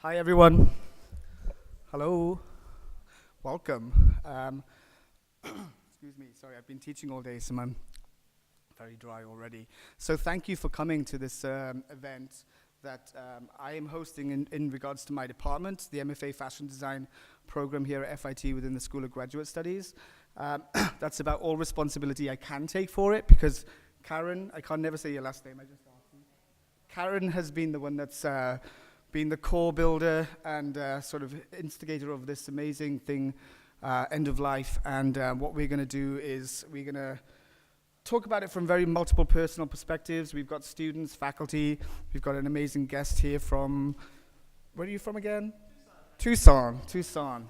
Hi, everyone. Hello. Welcome. Excuse me. Sorry, I've been teaching all day, so I'm very dry already. So thank you for coming to this event that I am hosting in regards to my department, the MFA Fashion Design program here at FIT within the School of Graduate Studies. That's about all responsibility I can take for it because Karen, I can't never say your last name, I just asked you. Karen has been the one that's been the core builder and sort of instigator of this amazing thing, End of Life. And what we're going to do is we're going to talk about it from very multiple personal perspectives. We've got students, faculty. We've got an amazing guest here from, where are you from again? Tucson.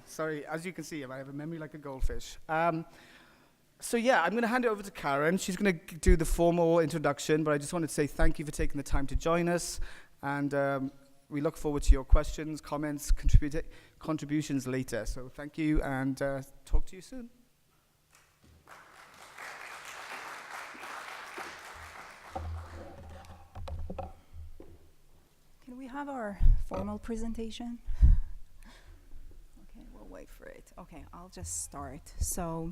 Sorry, as you can see, I have a memory like a goldfish. So yeah, I'm going to hand it over to Karen. She's going to do the formal introduction, but I just wanted to say thank you for taking the time to join us. And we look forward to your questions, comments, contributions later. So thank you, and talk to you soon. Can we have our formal presentation? Okay, we'll wait for it. Okay, I'll just start. So,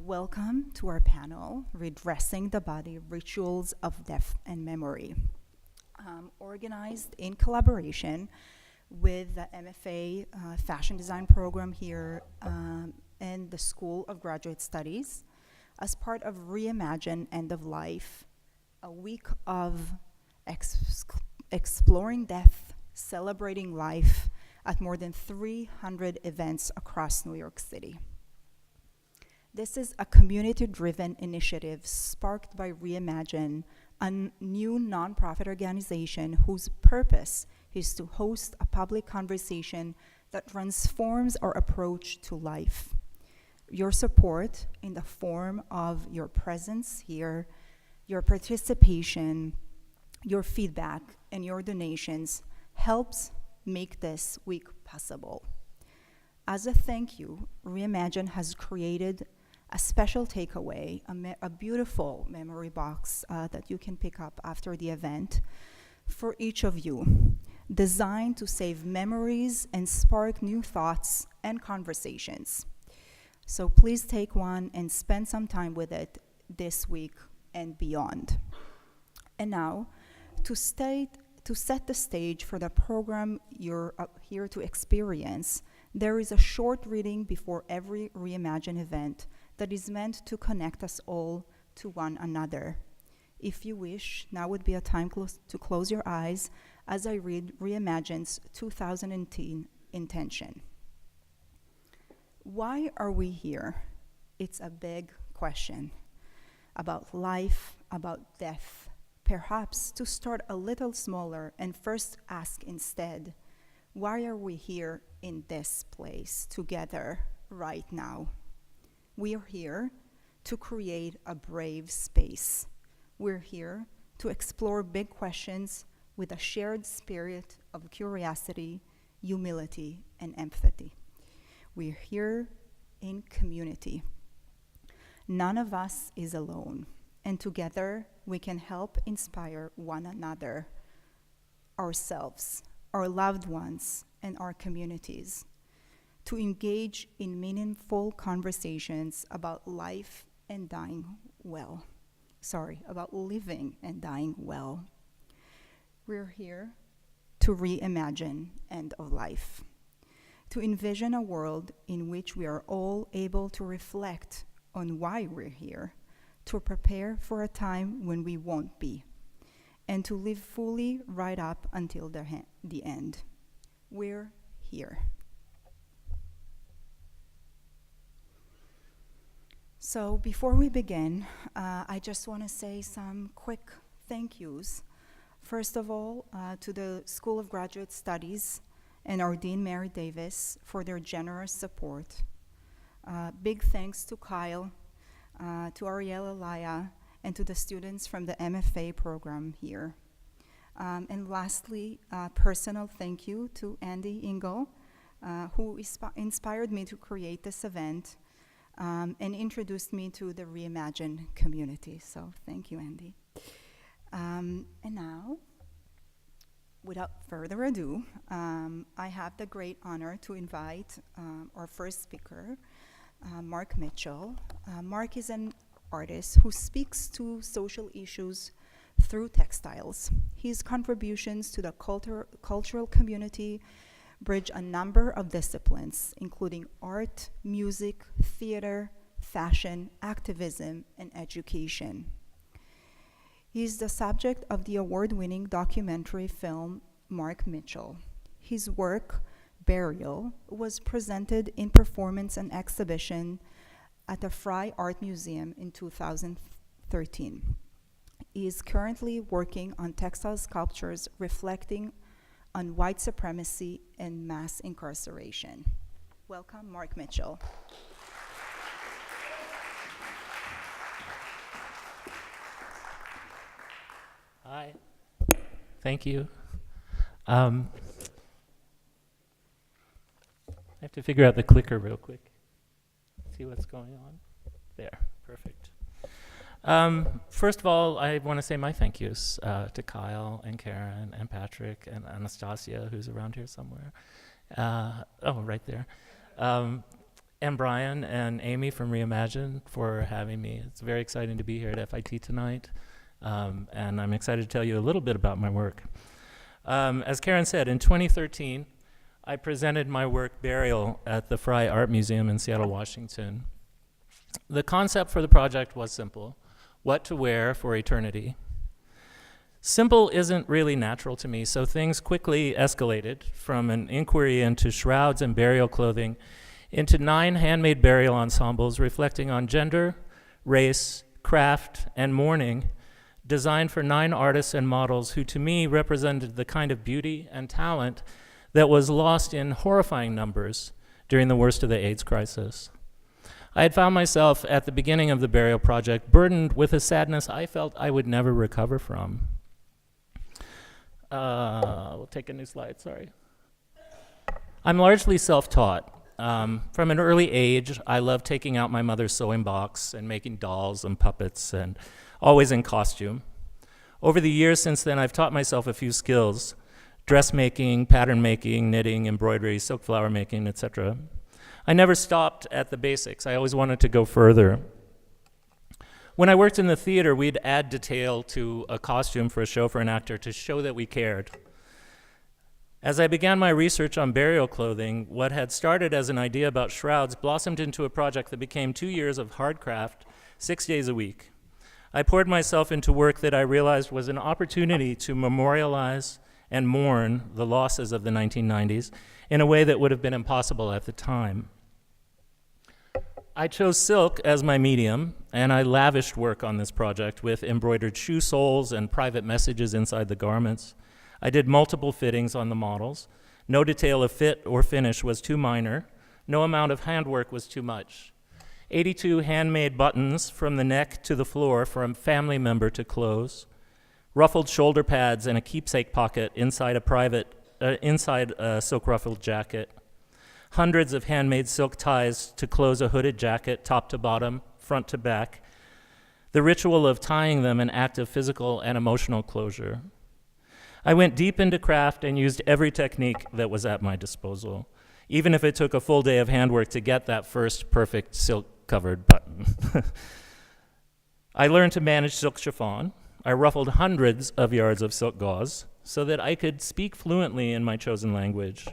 welcome to our panel, Redressing the Body, Rituals of Death and Memory. Organized in collaboration with the MFA Fashion Design program here in the School of Graduate Studies as part of Reimagine End of Life, a week of exploring death, celebrating life at more than 300 events across New York City. This is a community-driven initiative sparked by Reimagine, a new nonprofit organization whose purpose is to host a public conversation that transforms our approach to life. Your support in the form of your presence here, your participation, your feedback, and your donations helps make this week possible. As a thank you, Reimagine has created a special takeaway, a beautiful memory box that you can pick up after the event for each of you, designed to save memories and spark new thoughts and conversations. So please take one and spend some time with it this week and beyond. And now, to set the stage for the program you're here to experience, there is a short reading before every Reimagine event that is meant to connect us all to one another. If you wish, now would be a time to close your eyes as I read Reimagine's 2018 intention. Why are we here? It's a big question about life, about death. Perhaps to start a little smaller and first ask instead, why are we here in this place together right now? We are here to create a brave space. We're here to explore big questions with a shared spirit of curiosity, humility, and empathy. We're here in community. None of us is alone, and together we can help inspire one another, ourselves, our loved ones, and our communities to engage in meaningful conversations about life and dying well. About living and dying well. We're here to reimagine end of life, to envision a world in which we are all able to reflect on why we're here, to prepare for a time when we won't be, and to live fully right up until the end. We're here. So before we begin, I just want to say some quick thank yous. First of all, to the School of Graduate Studies and our Dean Mary Davis for their generous support. Big thanks to Kyle, to Ariella Laya, and to the students from the MFA program here. And lastly, personal thank you to Andy Ingo, who inspired me to create this event and introduced me to the Reimagine community. So thank you, Andy. And now, Without further ado, I have the great honor to invite our first speaker, Mark Mitchell. Mark is an artist who speaks to social issues through textiles. His contributions to the cultural community bridge a number of disciplines, including art, music, theater, fashion, activism, and education. He is the subject of the award-winning documentary film Mark Mitchell. His work, Burial, was presented in performance and exhibition at the Fry Art Museum in 2013. He is currently working on textile sculptures reflecting on white supremacy and mass incarceration. Welcome, Mark Mitchell. Hi. Thank you. I have to figure out the clicker real quick. See what's going on. There, perfect. First of all, I want to say my thank yous to Kyle and Karen and Patrick and Anastasia, who's around here somewhere. Right there. And Brian and Amy from Reimagine for having me. It's very exciting to be here at FIT tonight. And I'm excited to tell you a little bit about my work. As Karen said, in 2013, I presented my work Burial at the Fry Art Museum in Seattle, Washington. The concept for the project was simple: what to wear for eternity. Simple isn't really natural to me, so things quickly escalated from an inquiry into shrouds and burial clothing into 9 handmade burial ensembles reflecting on gender, race, craft, and mourning, designed for 9 artists and models who to me represented the kind of beauty and talent that was lost in horrifying numbers during the worst of the AIDS crisis. I had found myself at the beginning of the burial project burdened with a sadness I felt I would never recover from. We'll take a new slide, sorry. I'm largely self-taught. From an early age, I loved taking out my mother's sewing box and making dolls and puppets, and always in costume. Over the years since then, I've taught myself a few skills: dressmaking, pattern making, knitting, embroidery, silk flower making, etc. I never stopped at the basics. I always wanted to go further. When I worked in the theater, we'd add detail to a costume for a show for an actor to show that we cared. As I began my research on burial clothing, what had started as an idea about shrouds blossomed into a project that became 2 years of hard craft, 6 days a week. I poured myself into work that I realized was an opportunity to memorialize and mourn the losses of the 1990s in a way that would have been impossible at the time. I chose silk as my medium, and I lavished work on this project with embroidered shoe soles and private messages inside the garments. I did multiple fittings on the models. No detail of fit or finish was too minor. No amount of handwork was too much. 82 handmade buttons from the neck to the floor from family member to clothes. Ruffled shoulder pads and a keepsake pocket inside a silk ruffled jacket. Hundreds of handmade silk ties to close a hooded jacket, top to bottom, front to back. The ritual of tying them an act of physical and emotional closure. I went deep into craft and used every technique that was at my disposal, even if it took a full day of handwork to get that first perfect silk-covered button. I learned to manage silk chiffon. I ruffled hundreds of yards of silk gauze so that I could speak fluently in my chosen language.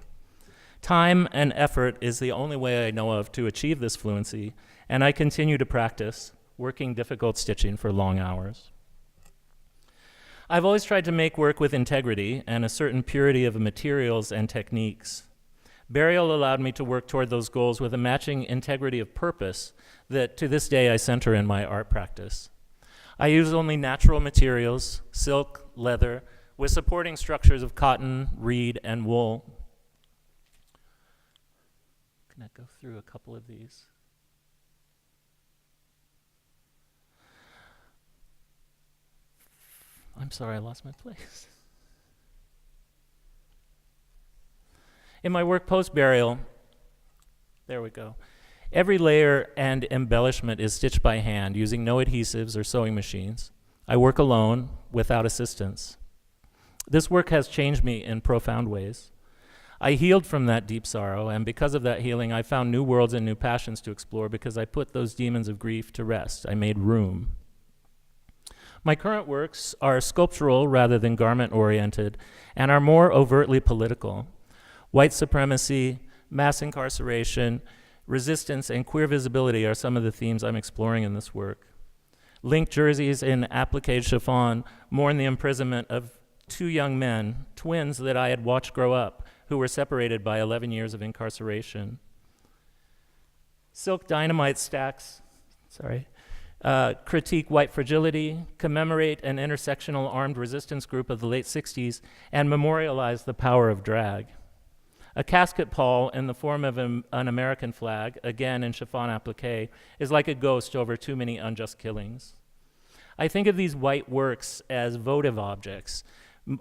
Time and effort is the only way I know of to achieve this fluency, and I continue to practice, working difficult stitching for long hours. I've always tried to make work with integrity and a certain purity of materials and techniques. Burial allowed me to work toward those goals with a matching integrity of purpose that to this day I center in my art practice. I use only natural materials, silk, leather, with supporting structures of cotton, reed, and wool. Can I go through a couple of these? I'm sorry, I lost my place. In my work post-burial, there we go. Every layer and embellishment is stitched by hand using no adhesives or sewing machines. I work alone, without assistance. This work has changed me in profound ways. I healed from that deep sorrow, and because of that healing, I found new worlds and new passions to explore because I put those demons of grief to rest. I made room. My current works are sculptural rather than garment-oriented and are more overtly political. White supremacy, mass incarceration, resistance, and queer visibility are some of the themes I'm exploring in this work. Link jerseys in applique chiffon mourn the imprisonment of two young men, twins that I had watched grow up, who were separated by 11 years of incarceration. Silk dynamite stacks, critique white fragility, commemorate an intersectional armed resistance group of the late 60s, and memorialize the power of drag. A casket pall in the form of an American flag, again in chiffon applique, is like a ghost over too many unjust killings. I think of these white works as votive objects,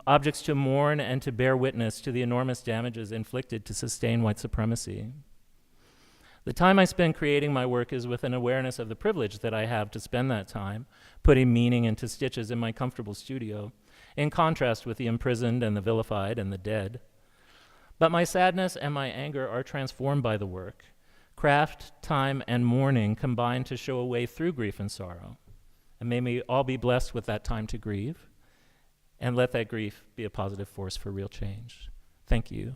objects to mourn and to bear witness to the enormous damages inflicted to sustain white supremacy. The time I spend creating my work is with an awareness of the privilege that I have to spend that time, putting meaning into stitches in my comfortable studio, in contrast with the imprisoned and the vilified and the dead. But my sadness and my anger are transformed by the work. Craft, time, and mourning combine to show a way through grief and sorrow. And may we all be blessed with that time to grieve, and let that grief be a positive force for real change. Thank you.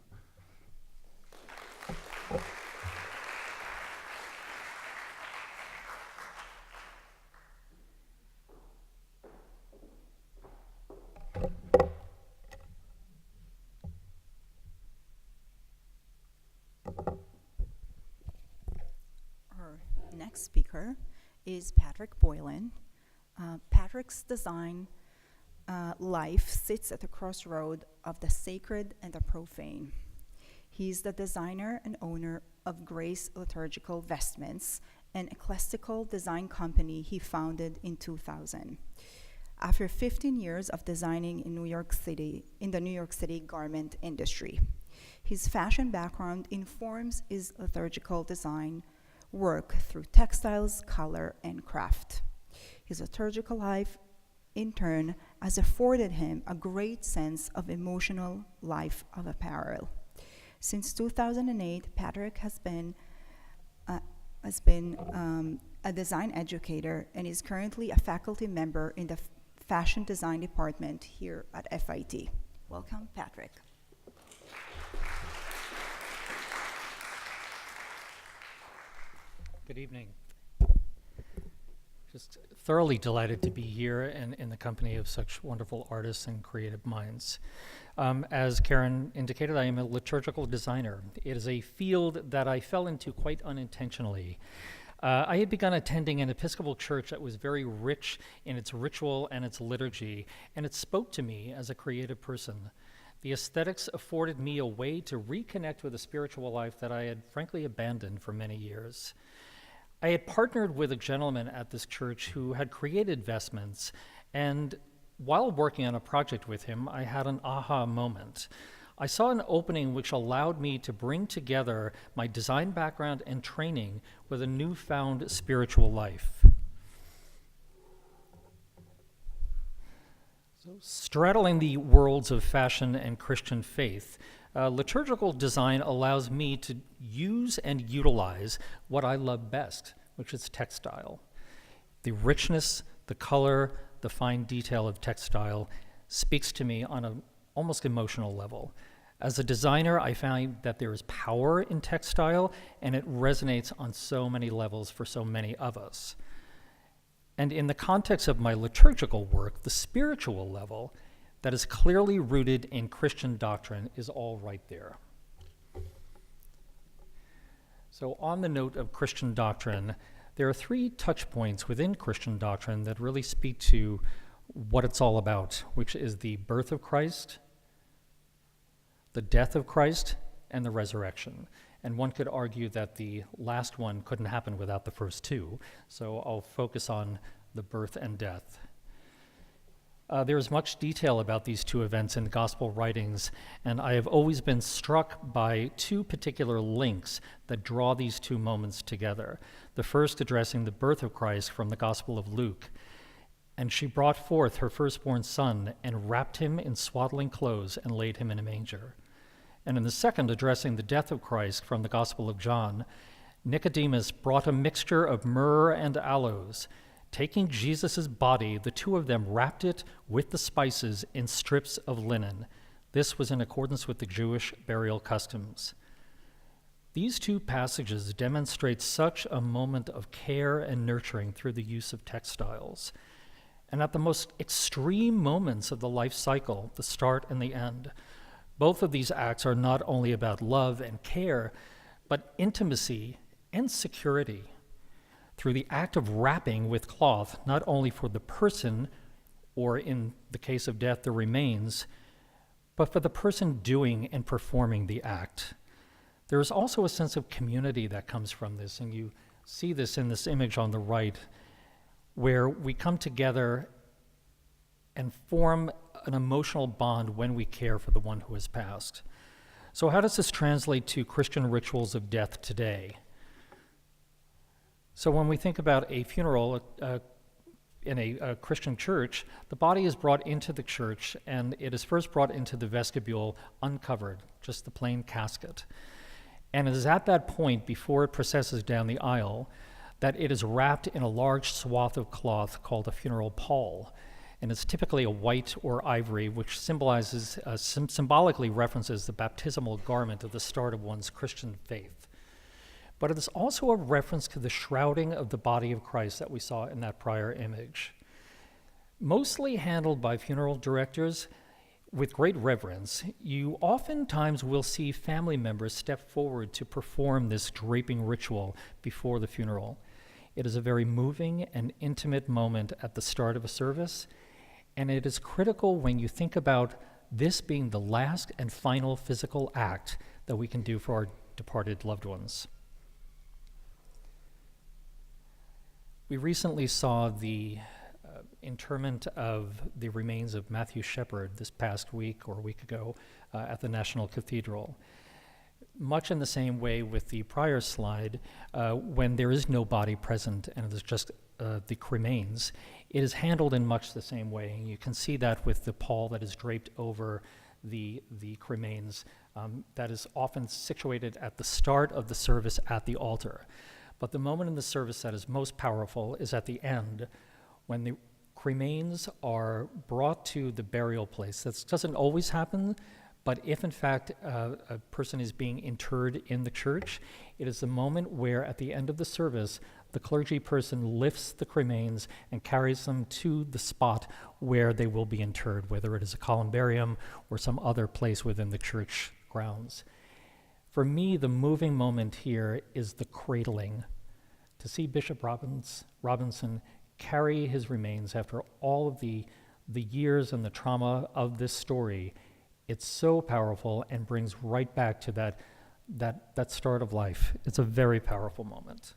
Our next speaker is Patrick Boylan. Patrick's design life sits at the crossroad of the sacred and the profane. He's the designer and owner of Grace Liturgical Vestments, an ecclesiastical design company he founded in 2000. After 15 years of designing in the New York City garment industry, his fashion background informs his liturgical design work through textiles, color, and craft. His liturgical life, in turn, has afforded him a great sense of emotional life of apparel. Since 2008, Patrick has been a design educator and is currently a faculty member in the fashion design department here at FIT. Welcome, Patrick. Good evening. Just thoroughly delighted to be here and in the company of such wonderful artists and creative minds. As Karen indicated, I am a liturgical designer. It is a field that I fell into quite unintentionally. I had begun attending an Episcopal church that was very rich in its ritual and its liturgy, and it spoke to me as a creative person. The aesthetics afforded me a way to reconnect with a spiritual life that I had frankly abandoned for many years. I had partnered with a gentleman at this church who had created vestments, and while working on a project with him, I had an aha moment. I saw an opening which allowed me to bring together my design background and training with a newfound spiritual life. So, straddling the worlds of fashion and Christian faith, liturgical design allows me to use and utilize what I love best, which is textile. The richness, the color, the fine detail of textile speaks to me on an almost emotional level. As a designer, I find that there is power in textile, and it resonates on so many levels for so many of us. And in the context of my liturgical work, the spiritual level that is clearly rooted in Christian doctrine is all right there. So on the note of Christian doctrine, there are 3 touch points within Christian doctrine that really speak to what it's all about, which is the birth of Christ, the death of Christ, and the resurrection. And one could argue that the last one couldn't happen without the first 2, so I'll focus on the birth and death. There's much detail about these 2 events in the gospel writings, and I have always been struck by 2 particular links that draw these 2 moments together. The first addressing the birth of Christ from the Gospel of Luke. And she brought forth her firstborn son and wrapped him in swaddling clothes and laid him in a manger. And in the second, addressing the death of Christ from the Gospel of John, Nicodemus brought a mixture of myrrh and aloes. Taking Jesus' body, the two of them wrapped it with the spices in strips of linen. This was in accordance with the Jewish burial customs. These two passages demonstrate such a moment of care and nurturing through the use of textiles. And at the most extreme moments of the life cycle, the start and the end, both of these acts are not only about love and care, but intimacy and security. Through the act of wrapping with cloth, not only for the person, or in the case of death, the remains, but for the person doing and performing the act. There is also a sense of community that comes from this, and you see this in this image on the right, where we come together and form an emotional bond when we care for the one who has passed. So how does this translate to Christian rituals of death today? So when we think about a funeral in a Christian church, the body is brought into the church, and it is first brought into the vestibule uncovered, just the plain casket. And it is at that point, before it processes down the aisle, that it is wrapped in a large swath of cloth called a funeral pall. And it's typically a white or ivory, which symbolizes, symbolically references the baptismal garment of the start of one's Christian faith. But it is also a reference to the shrouding of the body of Christ that we saw in that prior image. Mostly handled by funeral directors with great reverence, you oftentimes will see family members step forward to perform this draping ritual before the funeral. It is a very moving and intimate moment at the start of a service, and it is critical when you think about this being the last and final physical act that we can do for our departed loved ones. We recently saw the interment of the remains of Matthew Shepard this past week or a week ago at the National Cathedral. Much in the same way with the prior slide, when there is no body present and there's just the cremains, it is handled in much the same way. And you can see that with the pall that is draped over the cremains that is often situated at the start of the service at the altar. But the moment in the service that is most powerful is at the end, when the cremains are brought to the burial place. That doesn't always happen, but if in fact a person is being interred in the church, it is the moment where at the end of the service, the clergy person lifts the cremains and carries them to the spot where they will be interred, whether it is a columbarium or some other place within the church grounds. For me, the moving moment here is the cradling. To see Bishop Robinson carry his remains after all of the years and the trauma of this story, it's so powerful and brings right back to that start of life. It's a very powerful moment.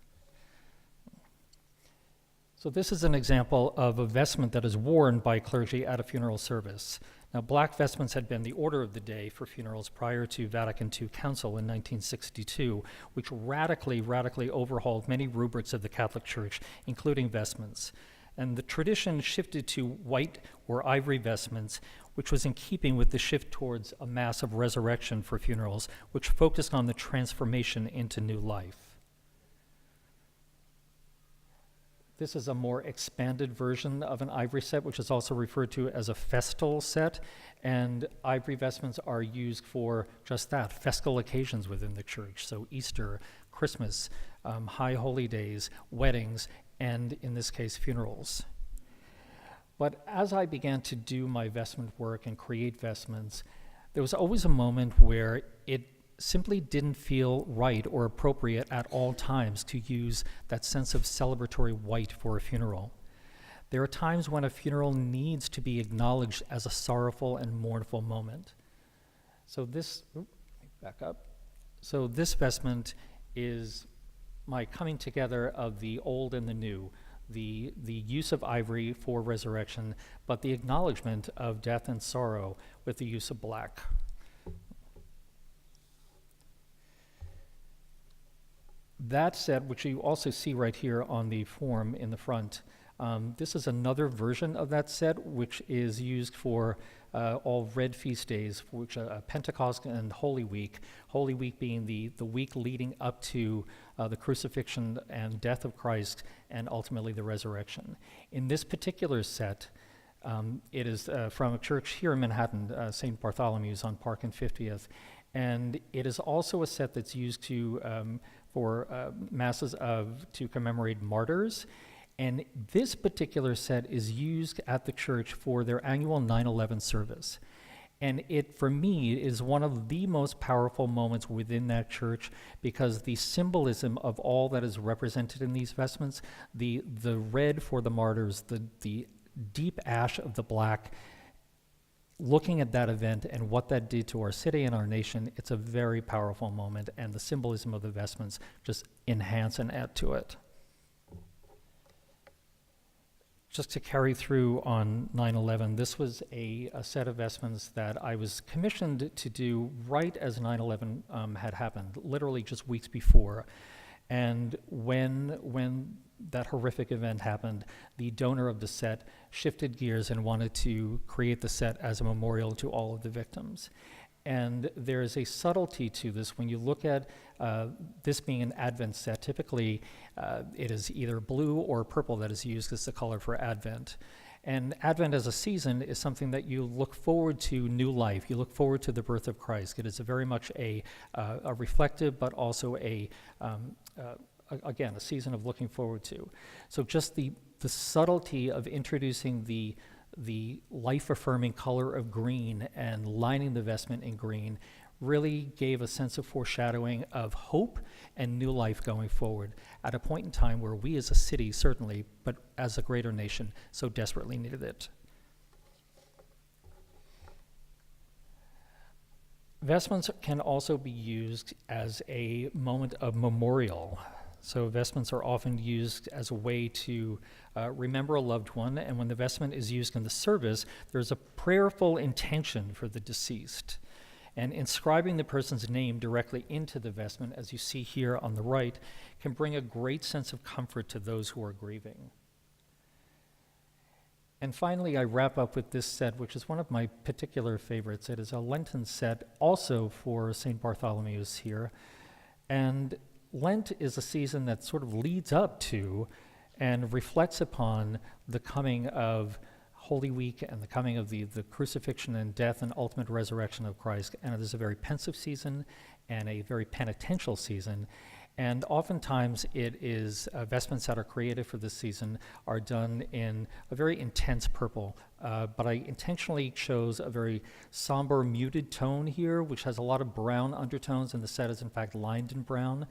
So this is an example of a vestment that is worn by clergy at a funeral service. Now, black vestments had been the order of the day for funerals prior to Vatican II Council in 1962, which radically overhauled many rubrics of the Catholic Church, including vestments. And the tradition shifted to white or ivory vestments, which was in keeping with the shift towards a mass of resurrection for funerals, which focused on the transformation into new life. This is a more expanded version of an ivory set, which is also referred to as a festal set, and ivory vestments are used for just that, festal occasions within the church, so Easter, Christmas, high holy days, weddings, and in this case, funerals. But as I began to do my vestment work and create vestments, there was always a moment where it simply didn't feel right or appropriate at all times to use that sense of celebratory white for a funeral. There are times when a funeral needs to be acknowledged as a sorrowful and mournful moment. So this, back up. So this vestment is my coming together of the old and the new, the use of ivory for resurrection, but the acknowledgement of death and sorrow with the use of black. That said, which you also see right here on the form in the front, This is another version of that set, which is used for all red feast days, which Pentecost and Holy Week. Holy Week being the week leading up to the crucifixion and death of Christ, and ultimately the resurrection. In this particular set, it is from a church here in Manhattan, St. Bartholomew's on Park and 50th, and it is also a set that's used for masses to commemorate martyrs. And this particular set is used at the church for their annual 9/11 service. And it, for me, is one of the most powerful moments within that church, because the symbolism of all that is represented in these vestments, the red for the martyrs, the deep ash of the black, looking at that event and what that did to our city and our nation, it's a very powerful moment, and the symbolism of the vestments just enhance and add to it. Just to carry through on 9/11, this was a set of vestments that I was commissioned to do right as 9/11 had happened, literally just weeks before. And when that horrific event happened, the donor of the set shifted gears and wanted to create the set as a memorial to all of the victims. And there is a subtlety to this. When you look at this being an Advent set, typically it is either blue or purple that is used as the color for Advent. And Advent as a season is something that you look forward to new life. You look forward to the birth of Christ. It is very much a reflective, but also again, a season of looking forward to. So just the subtlety of introducing the life-affirming color of green and lining the vestment in green really gave a sense of foreshadowing of hope and new life going forward at a point in time where we as a city, certainly, but as a greater nation, so desperately needed it. Vestments can also be used as a moment of memorial. So vestments are often used as a way to remember a loved one, and when the vestment is used in the service, there's a prayerful intention for the deceased. And inscribing the person's name directly into the vestment, as you see here on the right, can bring a great sense of comfort to those who are grieving. And finally, I wrap up with this set, which is one of my particular favorites. It is a Lenten set, also for St. Bartholomew's here. And Lent is a season that sort of leads up to and reflects upon the coming of Holy Week and the coming of the crucifixion and death and ultimate resurrection of Christ. And it is a very pensive season and a very penitential season. And oftentimes it is vestments that are created for this season are done in a very intense purple. But I intentionally chose a very somber, muted tone here, which has a lot of brown undertones, and the set is in fact lined in brown.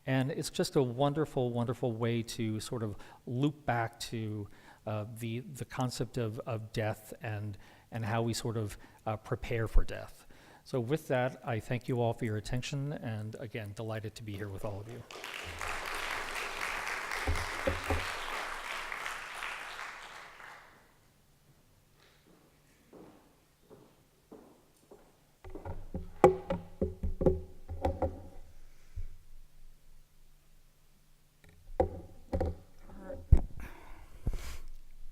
And it's just a wonderful, wonderful way to sort of loop back to the concept of death and how we sort of prepare for death. So with that, I thank you all for your attention, and again, delighted to be here with all of you.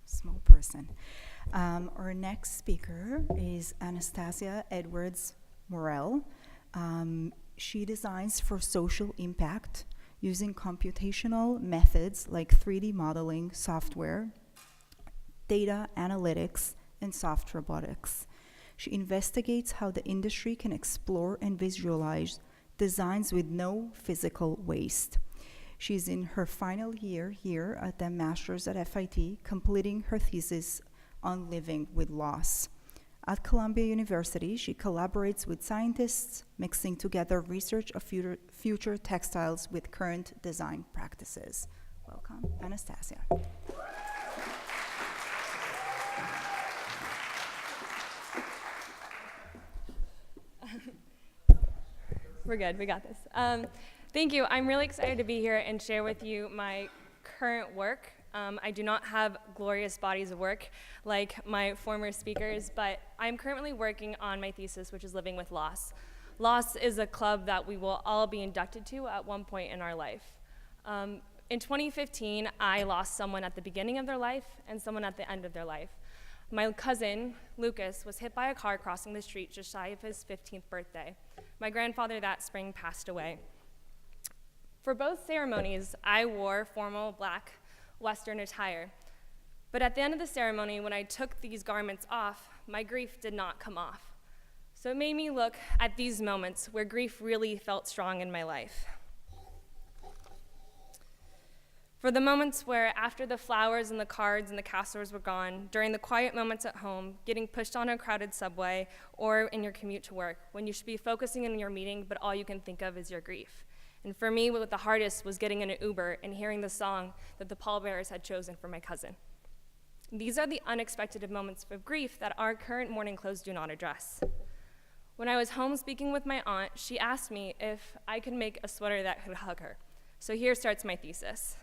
Small person. Our next speaker is Anastasia Edwards Morel. She designs for social impact using computational methods like 3D modeling software, data analytics, and soft robotics. She investigates how the industry can explore and visualize designs with no physical waste. She's in her final year here at the Master's at FIT, completing her thesis on living with loss. At Columbia University, she collaborates with scientists, mixing together research of future textiles with current design practices. Welcome, Anastasia. We're good, we got this. Thank you. I'm really excited to be here and share with you my current work. I do not have glorious bodies of work like my former speakers, but I'm currently working on my thesis, which is Living with Loss. Loss is a club that we will all be inducted to at one point in our life. In 2015, I lost someone at the beginning of their life and someone at the end of their life. My cousin, Lucas, was hit by a car crossing the street just shy of his 15th birthday. My grandfather that spring passed away. For both ceremonies, I wore formal black Western attire. But at the end of the ceremony, when I took these garments off, my grief did not come off. So it made me look at these moments where grief really felt strong in my life. For the moments where after the flowers and the cards and the castles were gone, during the quiet moments at home, getting pushed on a crowded subway, or in your commute to work, when you should be focusing in your meeting, but all you can think of is your grief. And for me, what the hardest was getting in an Uber and hearing the song that the pallbearers had chosen for my cousin. These are the unexpected moments of grief that our current mourning clothes do not address. When I was home speaking with my aunt, she asked me if I could make a sweater that could hug her. So here starts my thesis.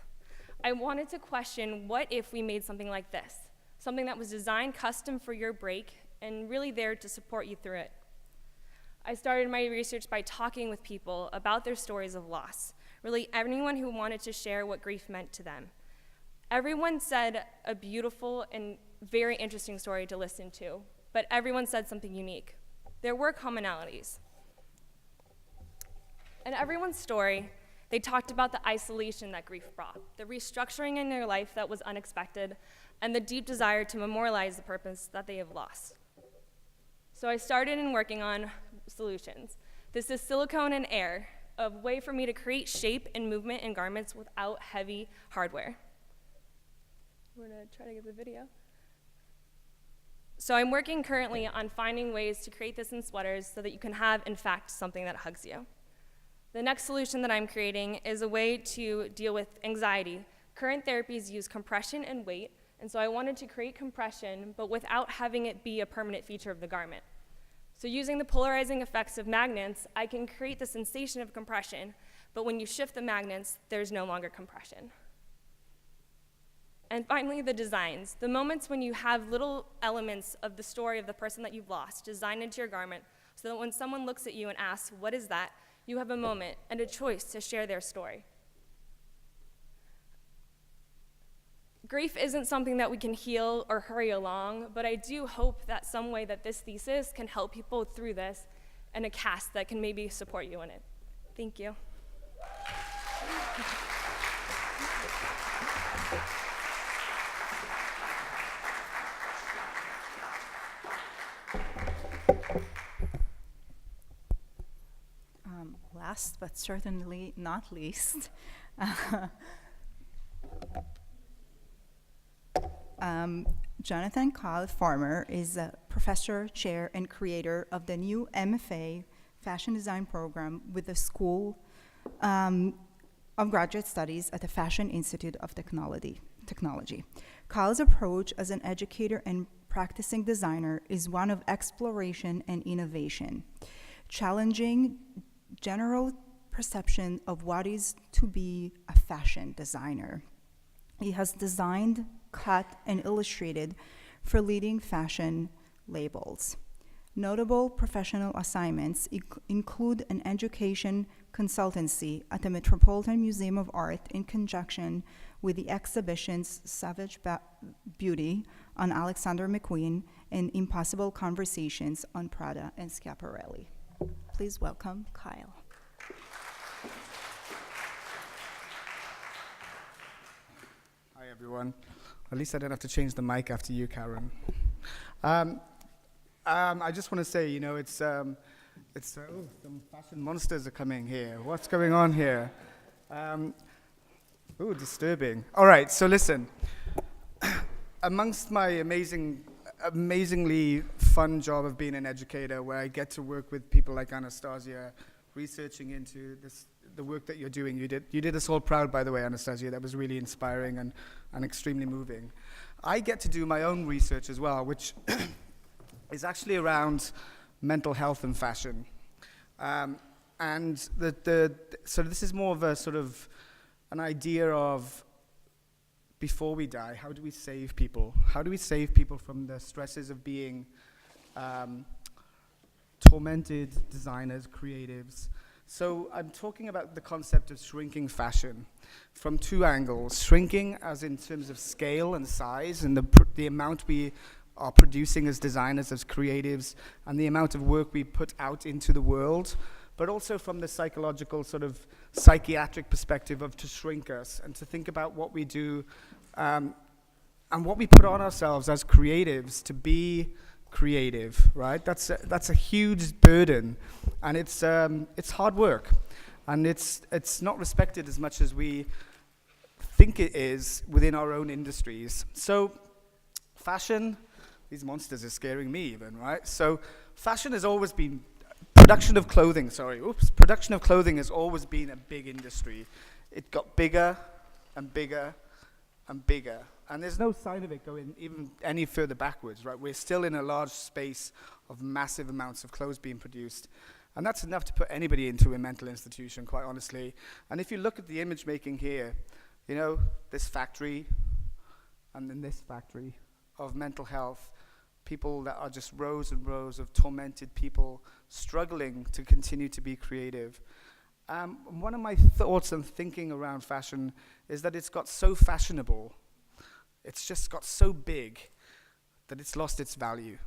I wanted to question, what if we made something like this? Something that was designed custom for your break and really there to support you through it. I started my research by talking with people about their stories of loss, really anyone who wanted to share what grief meant to them. Everyone said a beautiful and very interesting story to listen to, but everyone said something unique. There were commonalities. In everyone's story, they talked about the isolation that grief brought, the restructuring in their life that was unexpected, and the deep desire to memorialize the purpose that they have lost. So I started in working on solutions. This is silicone and air, a way for me to create shape and movement in garments without heavy hardware. We're gonna try to get the video. So I'm working currently on finding ways to create this in sweaters so that you can have, in fact, something that hugs you. The next solution that I'm creating is a way to deal with anxiety. Current therapies use compression and weight, and so I wanted to create compression, but without having it be a permanent feature of the garment. So using the polarizing effects of magnets, I can create the sensation of compression, but when you shift the magnets, there's no longer compression. And finally, the designs. The moments when you have little elements of the story of the person that you've lost designed into your garment, so that when someone looks at you and asks, "What is that?" you have a moment and a choice to share their story. Grief isn't something that we can heal or hurry along, but I do hope that some way that this thesis can help people through this and a cast that can maybe support you in it. Thank you. Last but certainly not least, Jonathan Kyle Farmer is a professor, chair, and creator of the new MFA Fashion Design program with the School of Graduate Studies at the Fashion Institute of Technology. Kyle's approach as an educator and practicing designer is one of exploration and innovation, challenging general perception of what is to be a fashion designer. He has designed, cut, and illustrated for leading fashion labels. Notable professional assignments include an education consultancy at the Metropolitan Museum of Art in conjunction with the exhibitions Savage Beauty on Alexander McQueen and Impossible Conversations on Prada and Schiaparelli. Please welcome Kyle. Hi, everyone. At least I don't have to change the mic after you, Karen. I just want to say, you know, some fashion monsters are coming here. What's going on here? Disturbing. All right, so listen. Amongst my amazingly fun job of being an educator, where I get to work with people like Anastasia, researching into the work that you're doing. You did us all proud, by the way, Anastasia. That was really inspiring and extremely moving. I get to do my own research as well, which is actually around mental health and fashion. So this is more of a sort of an idea of, before we die, how do we save people? How do we save people from the stresses of being tormented designers, creatives? So I'm talking about the concept of shrinking fashion from two angles. Shrinking as in terms of scale and size and the amount we are producing as designers, as creatives, and the amount of work we put out into the world, but also from the psychological sort of psychiatric perspective of to shrink us and to think about what we do and what we put on ourselves as creatives to be creative, right? That's a huge burden, and it's hard work, and it's not respected as much as we think it is within our own industries. So fashion, these monsters are scaring me even, right? So fashion has always been, production of clothing has always been a big industry. It got bigger and bigger and bigger. And there's no sign of it going even any further backwards, right? We're still in a large space of massive amounts of clothes being produced. And that's enough to put anybody into a mental institution, quite honestly. And if you look at the image making here, you know, this factory and then this factory of mental health, people that are just rows and rows of tormented people struggling to continue to be creative. One of my thoughts and thinking around fashion is that it's got so fashionable. It's just got so big that it's lost its value.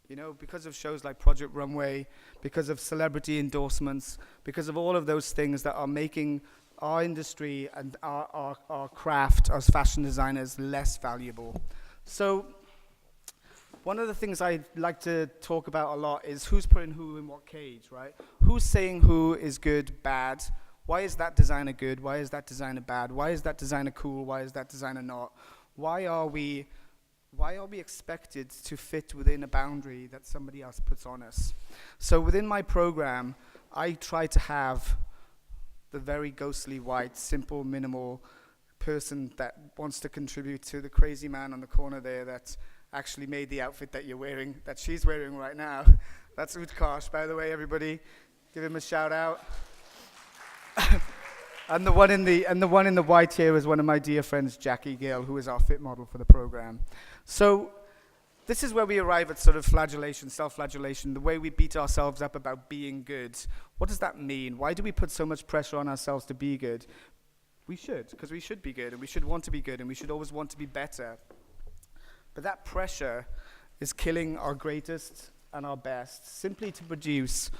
You know, because of shows like Project Runway, because of celebrity endorsements, because of all of those things that are making our industry and our craft as fashion designers less valuable. So one of the things I like to talk about a lot is who's putting who in what cage, right? Who's saying who is good, bad? Why is that designer good? Why is that designer bad? Why is that designer cool? Why is that designer not? Why are we expected to fit within a boundary that somebody else puts on us? So within my program, I try to have the very ghostly white, simple, minimal person that wants to contribute to the crazy man on the corner there that actually made the outfit that you're wearing, that she's wearing right now. That's Utkarsh, by the way, everybody. Give him a shout out. And the one in the white here is one of my dear friends, Jackie Gale, who is our fit model for the program. So this is where we arrive at sort of flagellation, self-flagellation, the way we beat ourselves up about being good. What does that mean? Why do we put so much pressure on ourselves to be good? We should, because we should be good, and we should want to be good, and we should always want to be better. But that pressure is killing our greatest and our best, simply to produce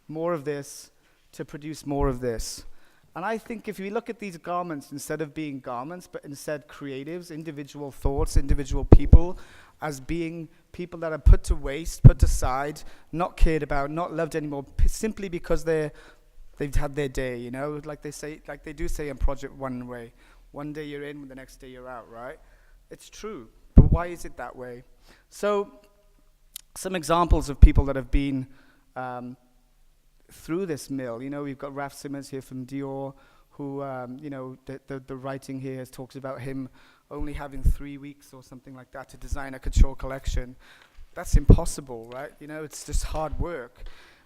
more of this, to produce more of this. And I think if we look at these garments, instead of being garments, but instead creatives, individual thoughts, individual people, as being people that are put to waste, put aside, not cared about, not loved anymore, simply because they've had their day, you know, like they do say in Project Runway, one day you're in, the next day you're out, right? It's true, but why is it that way? So, some examples of people that have been through this mill. You know, we've got Raf Simons here from Dior, who, you know, the writing here talks about him only having 3 weeks or something like that to design a couture collection. That's impossible, right? You know, it's just hard work.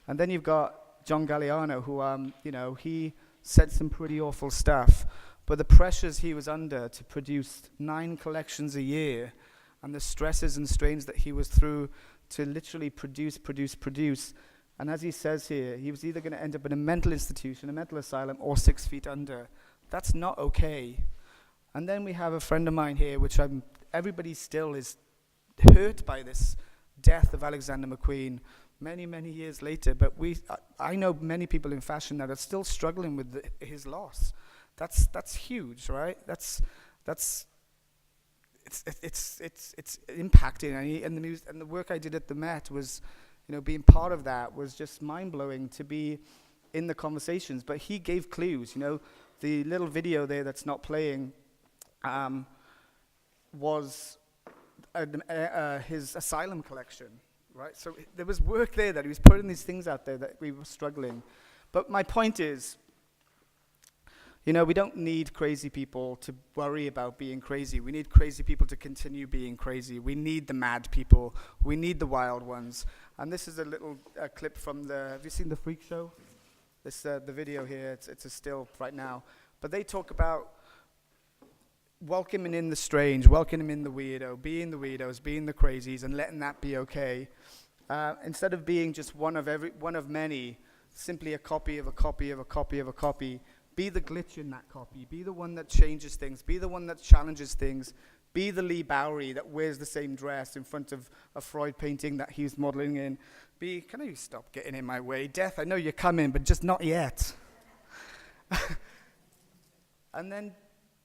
And then you've got John Galliano, who, you know, he said some pretty awful stuff, but the pressures he was under to produce 9 collections a year and the stresses and strains that he was through to literally produce. And as he says here, he was either going to end up in a mental institution, a mental asylum, or 6 feet under. That's not okay. And then we have a friend of mine here, which everybody still is hurt by this death of Alexander McQueen many, many years later. But I know many people in fashion that are still struggling with his loss. That's huge, right? It's impacting. And the work I did at the Met was, you know, being part of that was just mind-blowing to be in the conversations. But he gave clues, you know. The little video there that's not playing was his asylum collection, right? So there was work there that he was putting these things out there that we were struggling. But my point is, you know, we don't need crazy people to worry about being crazy. We need crazy people to continue being crazy. We need the mad people. We need the wild ones. And this is a little clip from have you seen The Freak Show? This the video here, it's a still right now. But they talk about welcoming in the strange, welcoming in the weirdo, being the weirdos, being the crazies, and letting that be okay. Instead of being just one of many, simply a copy of a copy of a copy of a copy. Be the glitch in that copy. Be the one that changes things. Be the one that challenges things. Be the Lee Bowery that wears the same dress in front of a Freud painting that he's modeling in. Can you stop getting in my way? Death, I know you're coming, but just not yet. And then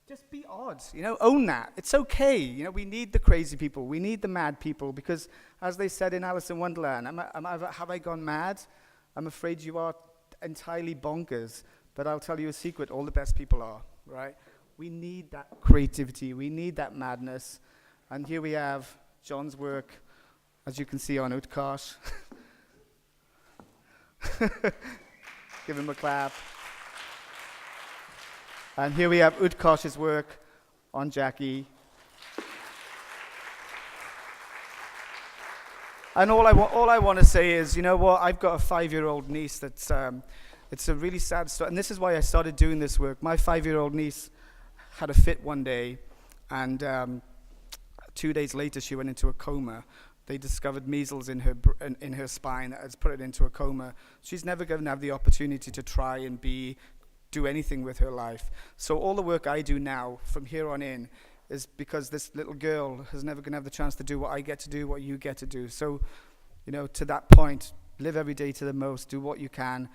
just be odd, own that. It's okay. We need the crazy people. We need the mad people because, as they said in Alice in Wonderland, have I gone mad? I'm afraid you are entirely bonkers, but I'll tell you a secret, all the best people are, right? We need that creativity. We need that madness. And here we have John's work, as you can see on Utkarsh. Give him a clap. And here we have Utkarsh's work on Jackie. And all I want to say is, you know what? I've got a 5-year-old niece that's, it's a really sad story. And this is why I started doing this work. My 5-year-old niece had a fit one day, and 2 days later she went into a coma. They discovered measles in her spine that has put it into a coma. She's never going to have the opportunity to try and do anything with her life. So all the work I do now, from here on in, is because this little girl is never going to have the chance to do what I get to do, what you get to do. So, to that point, live every day to the most, do what you can,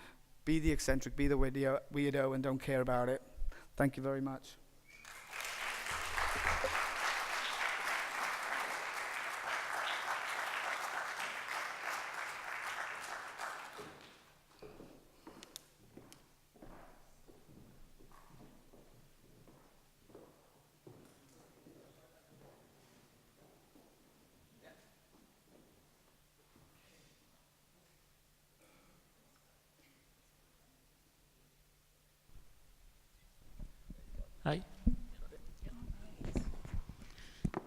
be the eccentric, be the weirdo, and don't care about it. Thank you very much. Hi.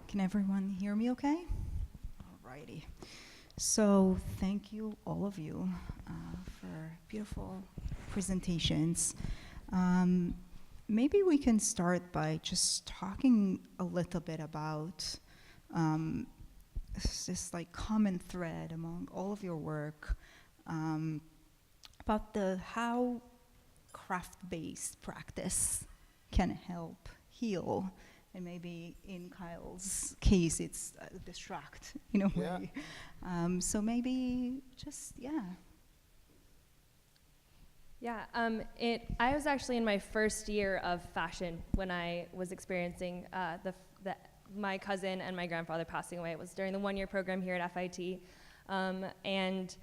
Can everyone hear me okay? Alrighty. So thank you, all of you, for beautiful presentations. Maybe we can start by just talking a little bit about this like common thread among all of your work, about how craft-based practice can help heal. And maybe in Kyle's case, it's distract in a way. So maybe just, Yeah, I was actually in my first year of fashion when I was experiencing my cousin and my grandfather passing away. It was during the one-year program here at FIT. And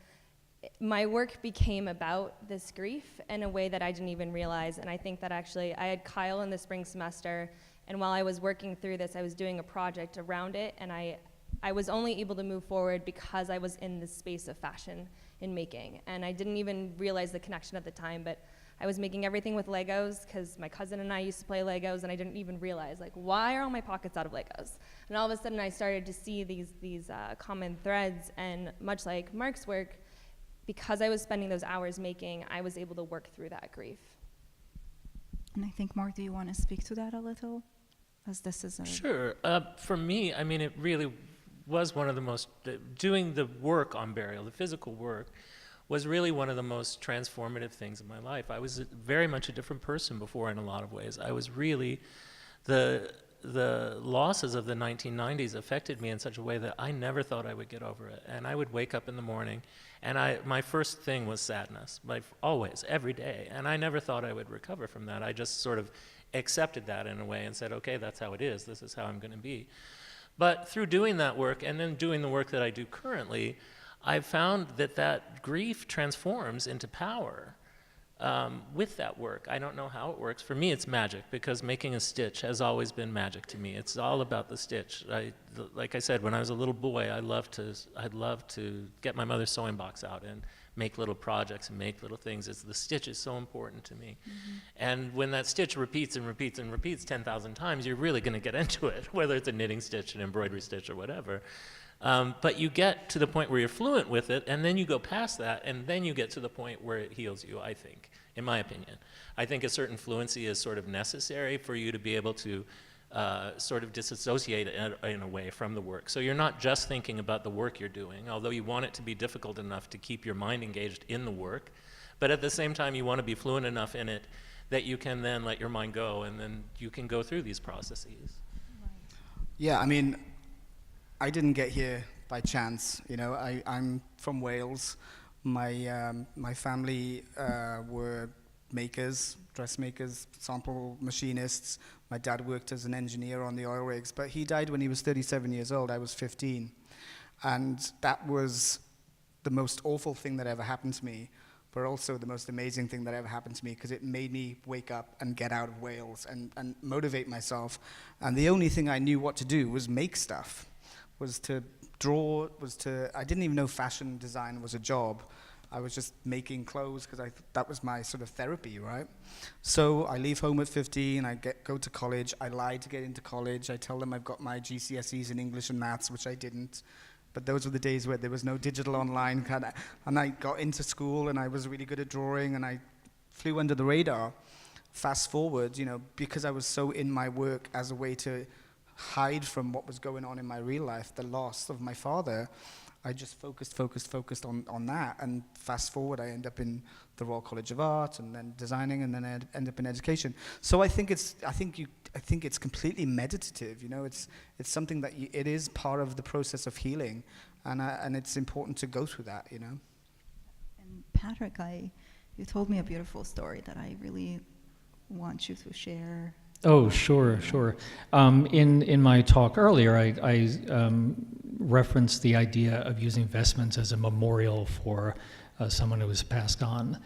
my work became about this grief in a way that I didn't even realize. And I think that actually I had Kyle in the spring semester, and while I was working through this, I was doing a project around it, and I was only able to move forward because I was in this space of fashion and making. And I didn't even realize the connection at the time, but I was making everything with Legos because my cousin and I used to play Legos, and I didn't even realize, like, why are all my pockets out of Legos? And all of a sudden I started to see these common threads, and much like Mark's work, because I was spending those hours making, I was able to work through that grief. And I think, Mark, do you want to speak to that a little? As this is Sure. For me, I mean, it really was one of the most, doing the work on burial, the physical work, was really one of the most transformative things in my life. I was very much a different person before in a lot of ways. I was really, the losses of the 1990s affected me in such a way that I never thought I would get over it. And I would wake up in the morning, and my first thing was sadness, always, every day. And I never thought I would recover from that. I just sort of accepted that in a way and said, okay, that's how it is. This is how I'm going to be. But through doing that work and then doing the work that I do currently, I've found that grief transforms into power with that work. I don't know how it works. For me, it's magic, because making a stitch has always been magic to me. It's all about the stitch. Like I said, when I was a little boy, I'd love to get my mother's sewing box out and make little projects and make little things. The stitch is so important to me. Mm-hmm. And when that stitch repeats and repeats and repeats 10,000 times, you're really going to get into it, whether it's a knitting stitch, an embroidery stitch, or whatever. But you get to the point where you're fluent with it, and then you go past that, and then you get to the point where it heals you, I think, in my opinion. I think a certain fluency is sort of necessary for you to be able to sort of disassociate in a way from the work. So you're not just thinking about the work you're doing, although you want it to be difficult enough to keep your mind engaged in the work, But at the same time, you want to be fluent enough in it that you can then let your mind go, and then you can go through these processes. Yeah, I mean, I didn't get here by chance. You know, I'm from Wales. My family were makers, dressmakers, sample machinists. My dad worked as an engineer on the oil rigs, but he died when he was 37 years old. I was 15. And that was the most awful thing that ever happened to me, but also the most amazing thing that ever happened to me, because it made me wake up and get out of Wales and motivate myself. And the only thing I knew what to do was make stuff, was to draw, I didn't even know fashion design was a job. I was just making clothes because that was my sort of therapy, right? So I leave home at 15, I go to college, I lie to get into college, I tell them I've got my GCSEs in English and maths, which I didn't. But those were the days where there was no digital online, and I got into school and I was really good at drawing and I flew under the radar. Fast forward, you know, because I was so in my work as a way to hide from what was going on in my real life, the loss of my father, I just focused on that. And fast forward, I end up in the Royal College of Art, and then designing, and then I end up in education. So I think it's completely meditative. You know, it's something that it is part of the process of healing, and it's important to go through that. You know. And Patrick, you told me a beautiful story that I really want you to share. Oh, sure. In my talk earlier, I referenced the idea of using vestments as a memorial for someone who was passed on.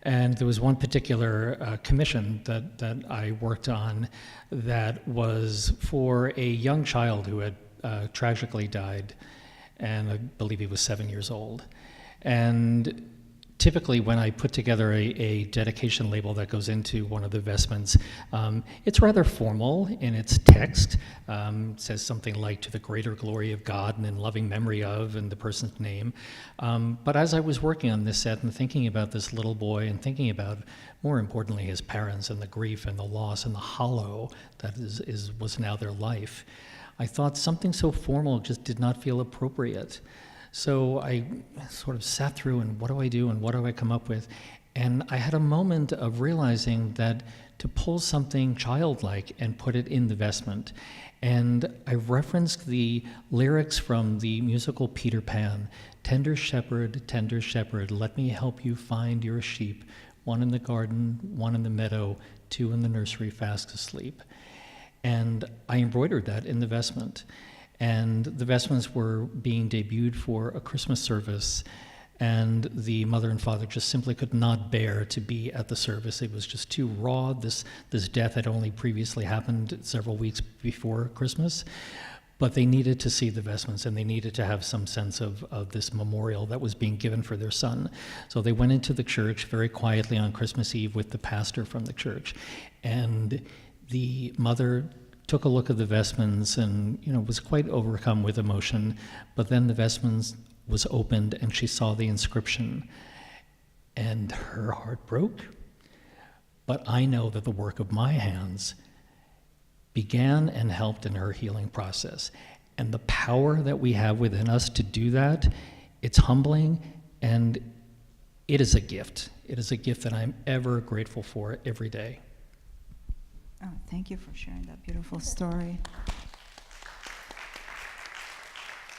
And there was one particular commission that I worked on that was for a young child who had tragically died, and I believe he was 7 years old. And typically when I put together a dedication label that goes into one of the vestments, it's rather formal in its text. It says something like, "To the greater glory of God and in loving memory of," and the person's name. But as I was working on this set and thinking about this little boy and thinking about, more importantly, his parents and the grief and the loss and the hollow that was now their life, I thought something so formal just did not feel appropriate. So I sort of sat through, and what do I do and what do I come up with? And I had a moment of realizing that to pull something childlike and put it in the vestment. And I referenced the lyrics from the musical Peter Pan. Tender shepherd, let me help you find your sheep. One in the garden, one in the meadow, two in the nursery fast asleep. And I embroidered that in the vestment. And the vestments were being debuted for a Christmas service, and the mother and father just simply could not bear to be at the service. It was just too raw. This death had only previously happened several weeks before Christmas, but they needed to see the vestments, and they needed to have some sense of this memorial that was being given for their son. So they went into the church very quietly on Christmas Eve with the pastor from the church, and the mother took a look at the vestments and, was quite overcome with emotion. But then the vestments was opened and she saw the inscription, and her heart broke. But I know that the work of my hands began and helped in her healing process. And the power that we have within us to do that, it's humbling, and it is a gift. It is a gift that I'm ever grateful for every day. Oh, thank you for sharing that beautiful story.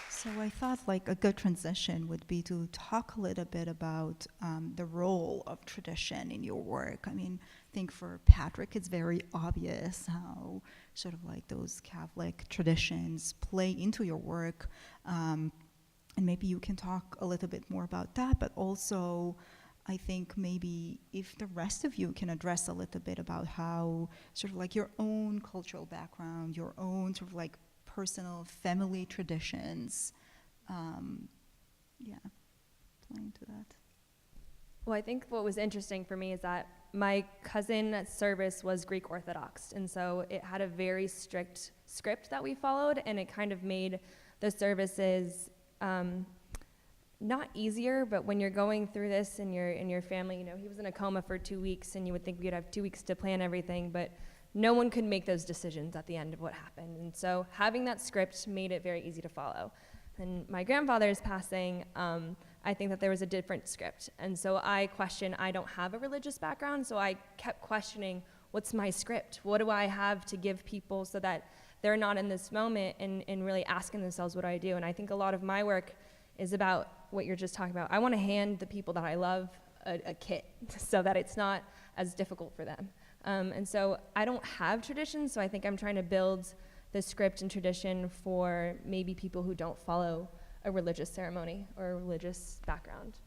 So I thought a good transition would be to talk a little bit about the role of tradition in your work. I mean, I think for Patrick, it's very obvious how sort of those Catholic traditions play into your work. And maybe you can talk a little bit more about that, but also I think maybe if the rest of you can address a little bit about how sort of your own cultural background, your own sort of personal family traditions, playing to that. Well, I think what was interesting for me is that my cousin's service was Greek Orthodox, and so it had a very strict script that we followed, and it kind of made the services not easier, but when you're going through this in your family, he was in a coma for 2 weeks, and you would think we'd have 2 weeks to plan everything, but no one could make those decisions at the end of what happened. And so having that script made it very easy to follow. And my grandfather's passing, I think that there was a different script. And so I don't have a religious background, so I kept questioning, what's my script? What do I have to give people so that they're not in this moment and really asking themselves, what do I do? And I think a lot of my work is about what you're just talking about. I want to hand the people that I love a kit so that it's not as difficult for them. And so I don't have traditions, so I think I'm trying to build the script and tradition for maybe people who don't follow a religious ceremony or a religious background.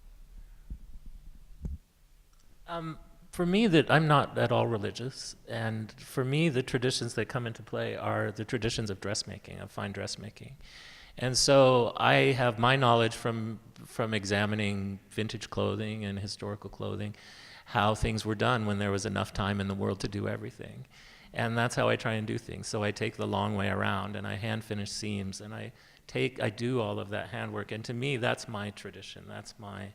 For me, that I'm not at all religious, and for me, the traditions that come into play are the traditions of dressmaking, of fine dressmaking. And so I have my knowledge from examining vintage clothing and historical clothing, how things were done when there was enough time in the world to do everything. And that's how I try and do things. So I take the long way around, and I hand finish seams, and I do all of that handwork. And to me, that's my tradition. That's my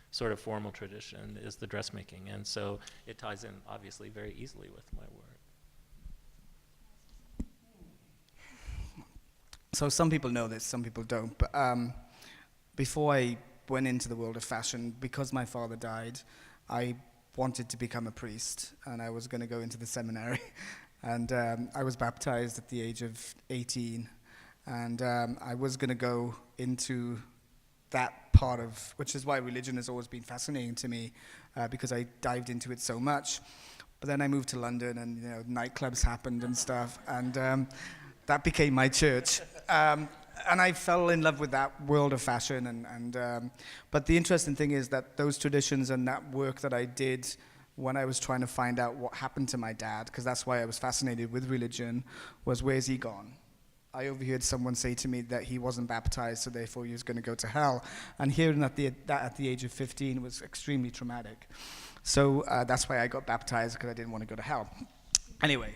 sort of formal tradition, is the dressmaking. And so it ties in, obviously, very easily with my work. So some people know this, some people don't. But before I went into the world of fashion, because my father died, I wanted to become a priest, and I was going to go into the seminary. And I was baptized at the age of 18. And I was going to go into that part of, which is why religion has always been fascinating to me, because I dived into it so much. But then I moved to London, and nightclubs happened and stuff, and that became my church. And I fell in love with that world of fashion. But the interesting thing is that those traditions and that work that I did when I was trying to find out what happened to my dad, because that's why I was fascinated with religion, was, where's he gone? I overheard someone say to me that he wasn't baptized, so therefore he was going to go to hell. And hearing that at the age of 15 was extremely traumatic. So that's why I got baptized, because I didn't want to go to hell. Anyway,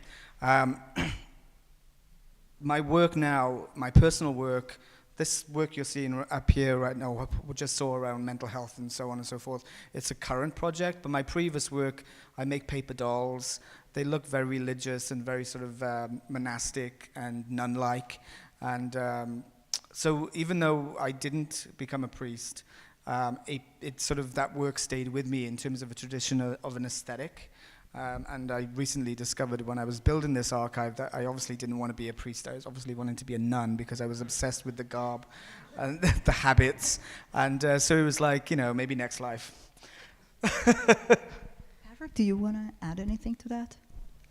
my work now, my personal work, this work you're seeing up here right now, what we just saw around mental health and so on and so forth, it's a current project. But my previous work, I make paper dolls. They look very religious and very sort of monastic and nun-like. And so even though I didn't become a priest, it sort of, that work stayed with me in terms of a tradition of an aesthetic. And I recently discovered when I was building this archive that I obviously didn't want to be a priest. I was obviously wanting to be a nun, because I was obsessed with the garb and the habits. And so it was like, maybe next life. Patrick, do you want to add anything to that?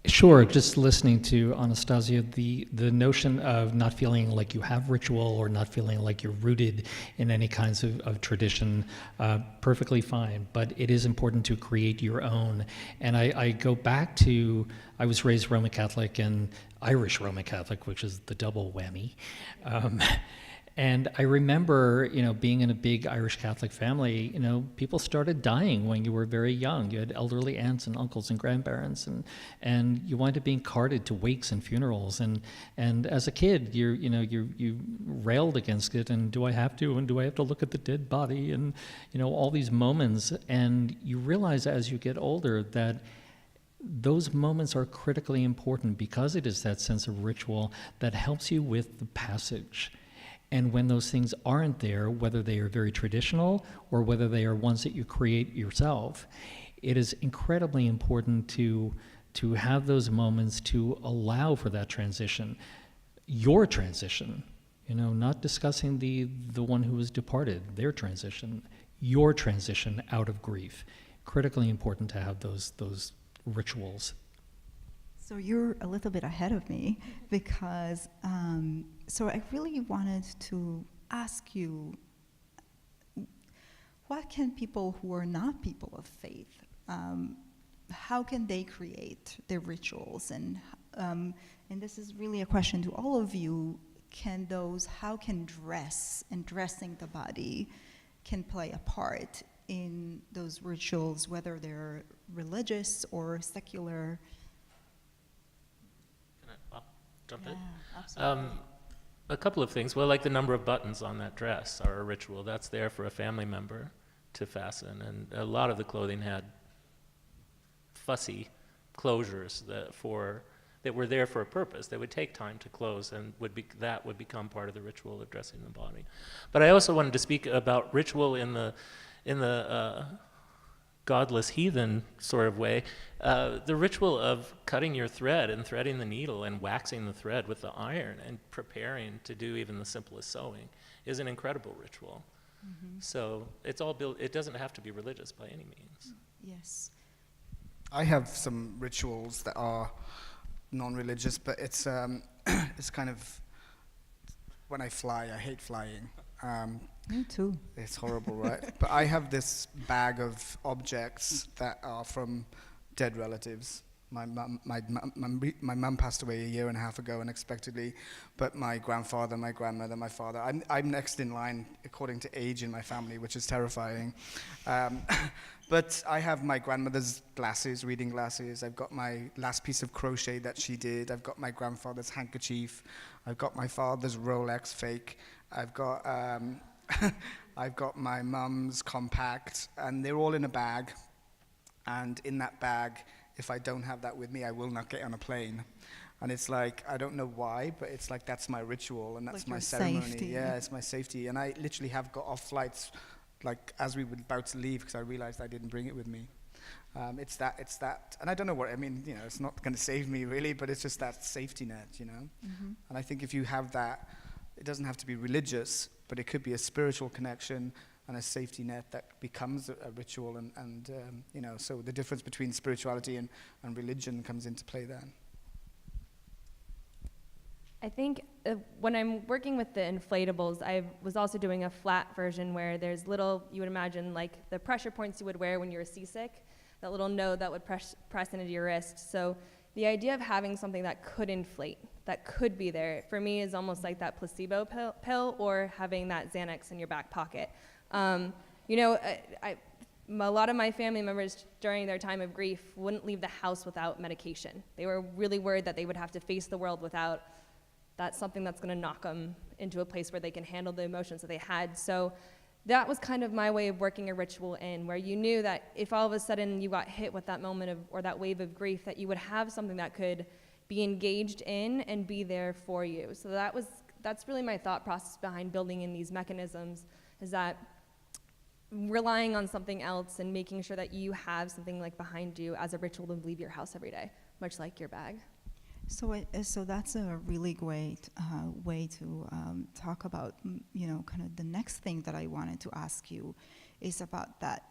Sure. Just listening to Anastasia, the notion of not feeling like you have ritual or not feeling like you're rooted in any kinds of tradition, perfectly fine. But it is important to create your own. And I go back to, I was raised Roman Catholic and Irish Roman Catholic, which is the double whammy. And I remember, being in a big Irish Catholic family, people started dying when you were very young. You had elderly aunts and uncles and grandparents, and you wind up being carted to wakes and funerals. And as a kid, you railed against it. And do I have to? And do I have to look at the dead body? And all these moments. And you realize as you get older that those moments are critically important, because it is that sense of ritual that helps you with the passage. And when those things aren't there, whether they are very traditional or whether they are ones that you create yourself, it is incredibly important to have those moments to allow for that transition. Your transition, not discussing the one who has departed, their transition, your transition out of grief. Critically important to have those rituals. So you're a little bit ahead of me, because so I really wanted to ask you, what can people who are not people of faith, how can they create their rituals? And this is really a question to all of you. How can dress and dressing the body can play a part in those rituals, whether they're religious or secular? Jump in? Absolutely. A couple of things. Well, like the number of buttons on that dress are a ritual. That's there for a family member to fasten. And a lot of the clothing had fussy closures for that were there for a purpose. They would take time to close, and that would become part of the ritual of dressing the body. But I also wanted to speak about ritual in the godless heathen sort of way. The ritual of cutting your thread and threading the needle and waxing the thread with the iron and preparing to do even the simplest sewing is an incredible ritual. So it's all built, it doesn't have to be religious by any means. Yes. I have some rituals that are non-religious, but it's it's kind of, when I fly, I hate flying. Me too. It's horrible, right? But I have this bag of objects that are from dead relatives. My mum passed away a year and a half ago unexpectedly, but my grandfather, my grandmother, my father, I'm next in line according to age in my family, which is terrifying. But I have my grandmother's glasses, reading glasses. I've got my last piece of crochet that she did. I've got my grandfather's handkerchief. I've got my father's Rolex fake. I've got I've got my mum's compact, and they're all in a bag. And in that bag, if I don't have that with me, I will not get on a plane. And it's like, I don't know why, but it's like, that's my ritual, and that's Like my your ceremony. safety. Yeah, it's my safety. And I literally have got off flights, like, as we were about to leave, because I realized I didn't bring it with me. It's that, and I don't know what, I mean, you know, it's not going to save me really, but it's just that safety net, you know? And I think if you have that, it doesn't have to be religious, but it could be a spiritual connection and a safety net that becomes a ritual, and you know, so the difference between spirituality and religion comes into play then. I think when I'm working with the inflatables, I was also doing a flat version where there's little, you would imagine, like the pressure points you would wear when you were seasick, that little node that would press into your wrist. So the idea of having something that could inflate, that could be there, for me is almost like that placebo pill or having that Xanax in your back pocket. You know, a lot of my family members during their time of grief wouldn't leave the house without medication. They were really worried that they would have to face the world without that's something that's going to knock them into a place where they can handle the emotions that they had. So that was kind of my way of working a ritual in, where you knew that if all of a sudden you got hit with that moment of, or that wave of grief, that you would have something that could be engaged in and be there for you. So that's really my thought process behind building in these mechanisms, is that relying on something else and making sure that you have something like behind you as a ritual to leave your house every day, much like your bag. So that's a really great way to talk about, you know, kind of the next thing that I wanted to ask you is about that.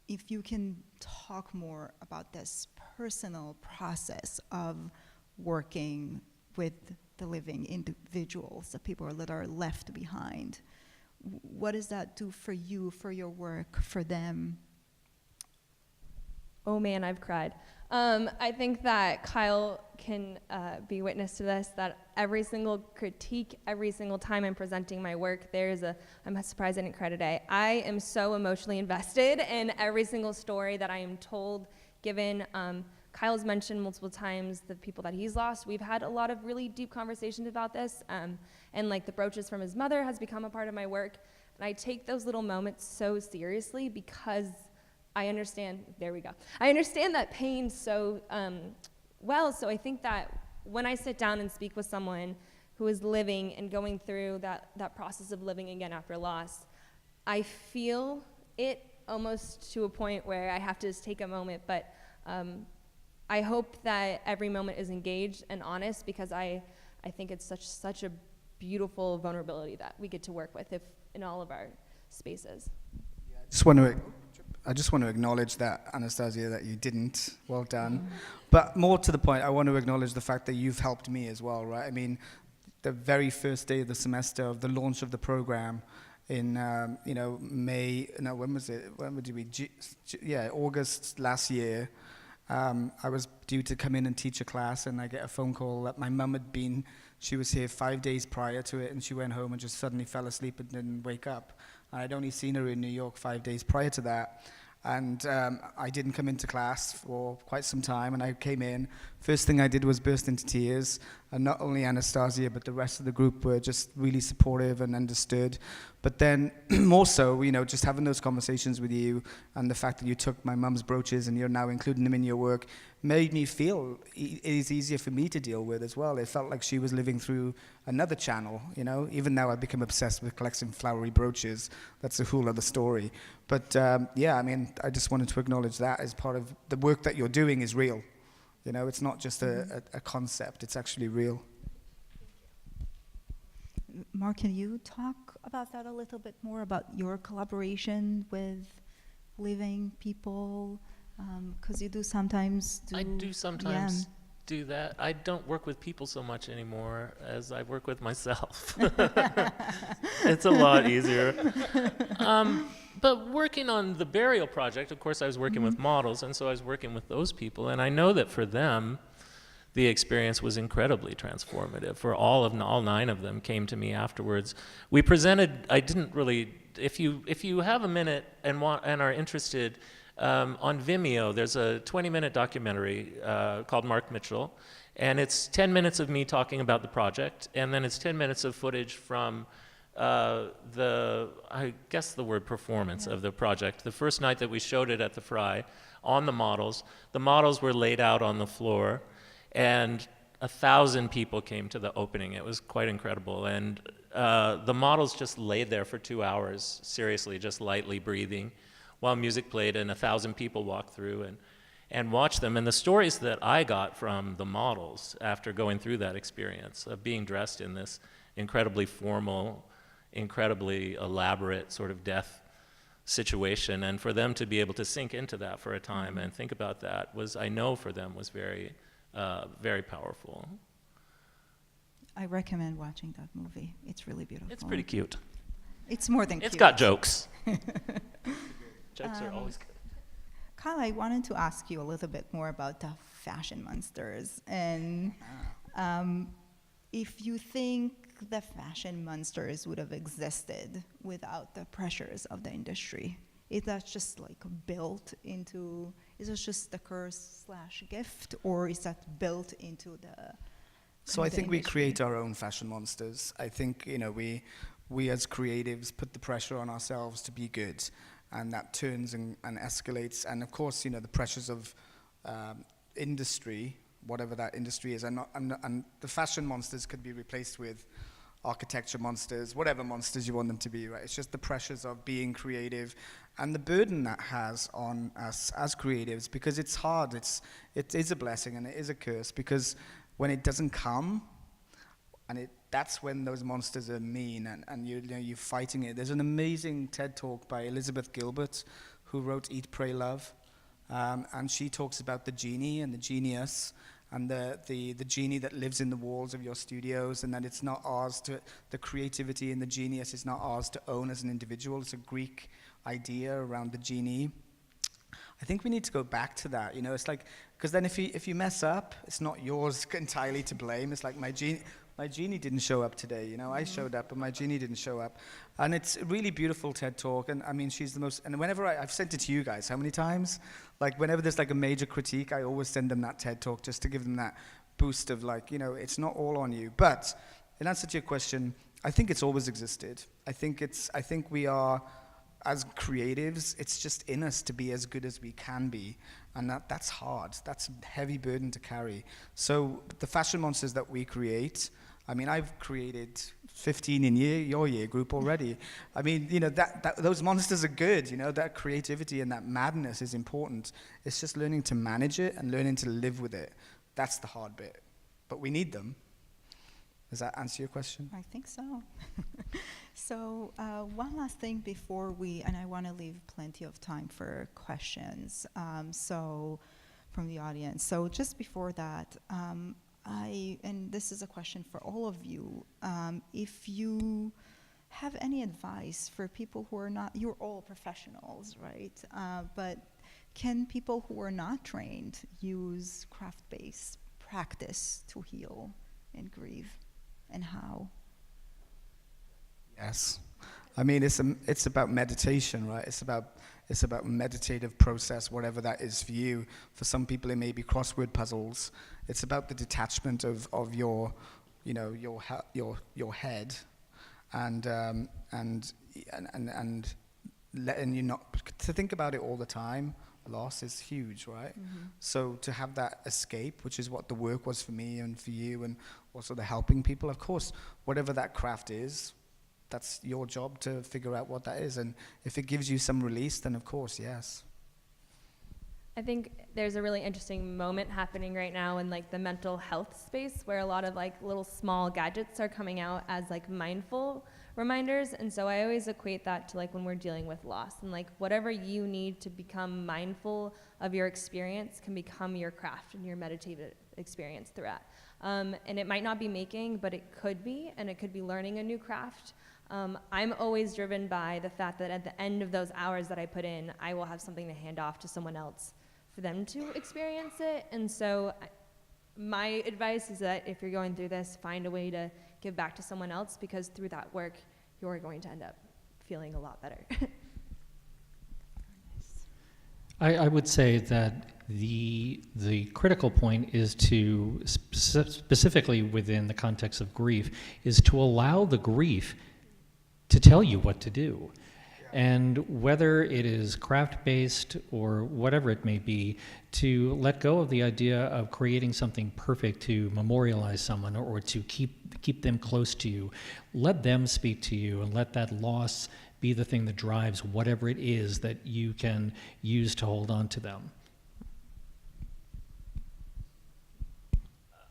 If you can talk more about this personal process of working with the living individuals, the people that are left behind. What does that do for you, for your work, for them? Oh man, I've cried. I think that Kyle can be witness to this, that every single critique, every single time I'm presenting my work, I'm surprised I didn't cry today. I am so emotionally invested in every single story that I am told, given. Kyle's mentioned multiple times the people that he's lost. We've had a lot of really deep conversations about this, and like the brooches from his mother has become a part of my work. And I take those little moments so seriously because I understand that pain so well. So I think that when I sit down and speak with someone who is living and going through that process of living again after loss, I feel it almost to a point where I have to just take a moment. But I hope that every moment is engaged and honest, because I think it's such a beautiful vulnerability that we get to work with in all of our spaces. I just want to acknowledge that, Anastasia, that you didn't. Well done. But more to the point, I want to acknowledge the fact that you've helped me as well, right? I mean, the very first day of the semester, of the launch of the program in, May, no, when was it? When would it be? August last year. I was due to come in and teach a class, and I get a phone call that my mum she was here 5 days prior to it, and she went home and just suddenly fell asleep and didn't wake up. I'd only seen her in New York 5 days prior to that. And I didn't come into class for quite some time, and I came in. First thing I did was burst into tears. and not only Anastasia, but the rest of the group were just really supportive and understood. But then more so, just having those conversations with you, and the fact that you took my mum's brooches and you're now including them in your work, made me feel it is easier for me to deal with as well. It felt like she was living through another channel, Even now I've become obsessed with collecting flowery brooches. That's a whole other story. But I just wanted to acknowledge that as part of the work that you're doing is real. It's not just a concept, it's actually real. Mark, can you talk about that a little bit more, about your collaboration with living people? Because you do sometimes do... I do sometimes do that. I don't work with people so much anymore as I work with myself. It's a lot easier. But working on the burial project, of course, I was working with models, and so I was working with those people, and I know that for them, the experience was incredibly transformative. For all 9 of them came to me afterwards. We presented, I didn't really, if you have a minute and are interested, on Vimeo, there's a 20-minute documentary called Mark Mitchell, and it's 10 minutes of me talking about the project, and then it's 10 minutes of footage from I guess the word performance of the project. The first night that we showed it at the Fry on the models were laid out on the floor, and 1,000 people came to the opening. It was quite incredible, and the models just laid there for 2 hours, seriously, just lightly breathing, while music played, and 1,000 people walked through and watched them. And the stories that I got from the models after going through that experience of being dressed in this incredibly formal, incredibly elaborate sort of death situation, and for them to be able to sink into that for a time and think about that I know for them was very, very powerful. I recommend watching that movie. It's really beautiful. It's pretty cute. It's more than cute. It's got jokes. Jokes are always good. Kyle, I wanted to ask you a little bit more about the fashion monsters, and if you think the fashion monsters would have existed without the pressures of the industry. Is that just like built into, is it just the curse/gift, or is that built into the So I think we create our own fashion monsters. I think, we as creatives put the pressure on ourselves to be good, and that turns and escalates. And of course, the pressures of industry, whatever that industry is, and the fashion monsters could be replaced with architecture monsters, whatever monsters you want them to be, right? It's just the pressures of being creative and the burden that has on us as creatives, because it's hard. It is a blessing and it is a curse, because when it doesn't come, and that's when those monsters are mean, and you're fighting it. There's an amazing TED talk by Elizabeth Gilbert, who wrote Eat, Pray, Love, and she talks about the genie and the genius, and the genie that lives in the walls of your studios, and that it's not ours the creativity and the genius is not ours to own as an individual. It's a Greek idea around the genie. I think we need to go back to that, it's like, because then if you mess up, it's not yours entirely to blame. It's like my genie didn't show up today, I showed up, but my genie didn't show up. And it's a really beautiful TED talk, and I mean, she's the most, and whenever I've sent it to you guys, how many times? Like, whenever there's like a major critique, I always send them that TED talk just to give them that boost of like, it's not all on you. But in answer to your question, I think it's always existed. I think we are, as creatives, it's just in us to be as good as we can be. And that's hard. That's a heavy burden to carry. So the fashion monsters that we create, I mean, I've created 15 in your year group already. I mean, those monsters are good, that creativity and that madness is important. It's just learning to manage it and learning to live with it. That's the hard bit. But we need them. Does that answer your question? I think so. So one last thing before and I want to leave plenty of time for questions from the audience. So just before that, and this is a question for all of you, if you have any advice for people who are not, you're all professionals, right? But can people who are not trained use craft-based practice to heal and grieve, and how? Yes. I mean, it's about meditation, right? It's about meditative process, whatever that is for you. For some people, it may be crossword puzzles. It's about the detachment of your, you know, your head, and letting you not to think about it all the time. Loss is huge, right? So to have that escape, which is what the work was for me and for you, and also the helping people, of course, whatever that craft is, that's your job to figure out what that is. And if it gives you some release, then of course, yes. I think there's a really interesting moment happening right now in like the mental health space, where a lot of like little small gadgets are coming out as like mindful reminders. And so I always equate that to like when we're dealing with loss, and like whatever you need to become mindful of your experience can become your craft and your meditative experience throughout. And it might not be making, but it could be, and it could be learning a new craft. I'm always driven by the fact that at the end of those hours that I put in, I will have something to hand off to someone else for them to experience it. And so my advice is that if you're going through this, find a way to give back to someone else, because through that work, you're going to end up feeling a lot better. I would say that the critical point is to, specifically within the context of grief, is to allow the grief to tell you what to do. And whether it is craft-based or whatever it may be, to let go of the idea of creating something perfect to memorialize someone or to keep them close to you. Let them speak to you, and let that loss be the thing that drives whatever it is that you can use to hold on to them.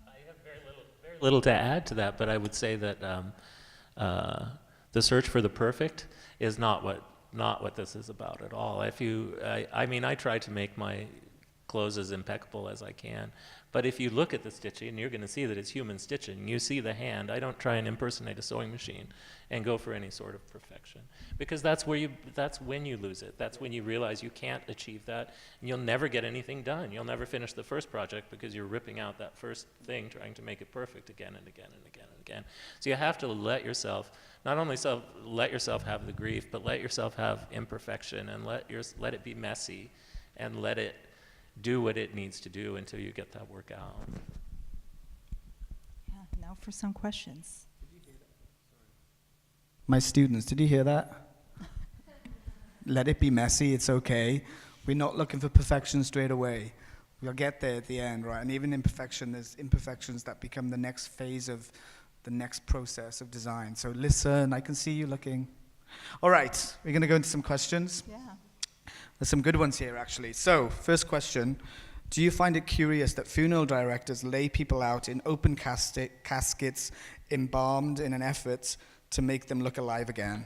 I have very little to add to that, but I would say that the search for the perfect is not what this is about at all. I mean, I try to make my clothes as impeccable as I can, but if you look at the stitching, you're going to see that it's human stitching. You see the hand. I don't try and impersonate a sewing machine and go for any sort of perfection, because that's when you lose it. That's when you realize you can't achieve that, and you'll never get anything done. You'll never finish the first project because you're ripping out that first thing, trying to make it perfect again and again and again and again. So you have to let yourself, not only let yourself have the grief, but let yourself have imperfection, and let it be messy, and let it do what it needs to do until you get that work out. Yeah, now for some questions. My students, did you hear that? Let it be messy, it's okay. We're not looking for perfection straight away. We'll get there at the end, right? And even imperfection, there's imperfections that become the next phase of the next process of design. So listen, I can see you looking. All right, we're gonna go into some questions. Yeah. There's some good ones here, actually. So, first question, do you find it curious that funeral directors lay people out in open caskets, embalmed in an effort to make them look alive again?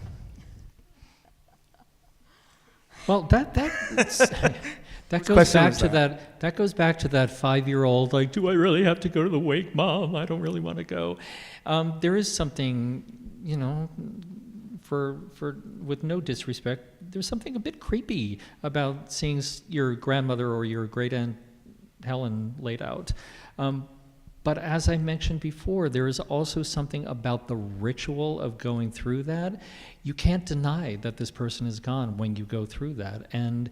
Well, that goes back to that goes back to that 5-year-old, like, do I really have to go to the wake, Mom? I don't really want to go. There is something, you know, for with no disrespect, there's something a bit creepy about seeing your grandmother or your great aunt Helen laid out. But as I mentioned before, there is also something about the ritual of going through that. You can't deny that this person is gone when you go through that. And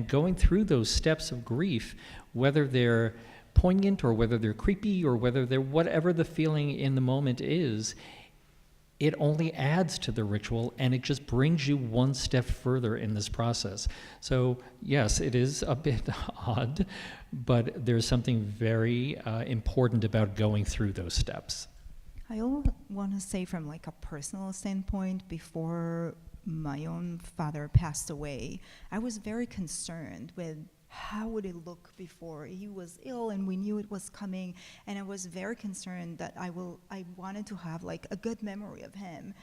going through those steps of grief, whether they're poignant or whether they're creepy or whether they're whatever the feeling in the moment is, it only adds to the ritual, and it just brings you one step further in this process. So yes, it is a bit odd, but there's something very important about going through those steps. I want to say from like a personal standpoint, before my own father passed away, I was very concerned with how would it look before he was ill and we knew it was coming, and I was very concerned that I wanted to have like a good memory of him,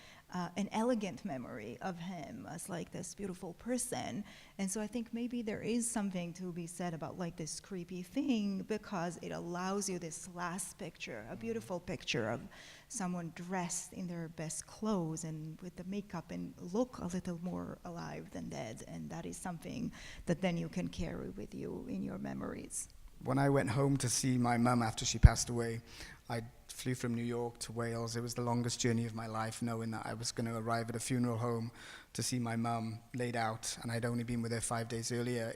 an elegant memory of him as like this beautiful person. And so I think maybe there is something to be said about like this creepy thing, because it allows you this last picture, a beautiful picture of someone dressed in their best clothes and with the makeup and look a little more alive than dead. And that is something that then you can carry with you in your memories. When I went home to see my mum after she passed away, I flew from New York to Wales. It was the longest journey of my life, knowing that I was going to arrive at a funeral home to see my mum laid out, and I'd only been with her 5 days earlier,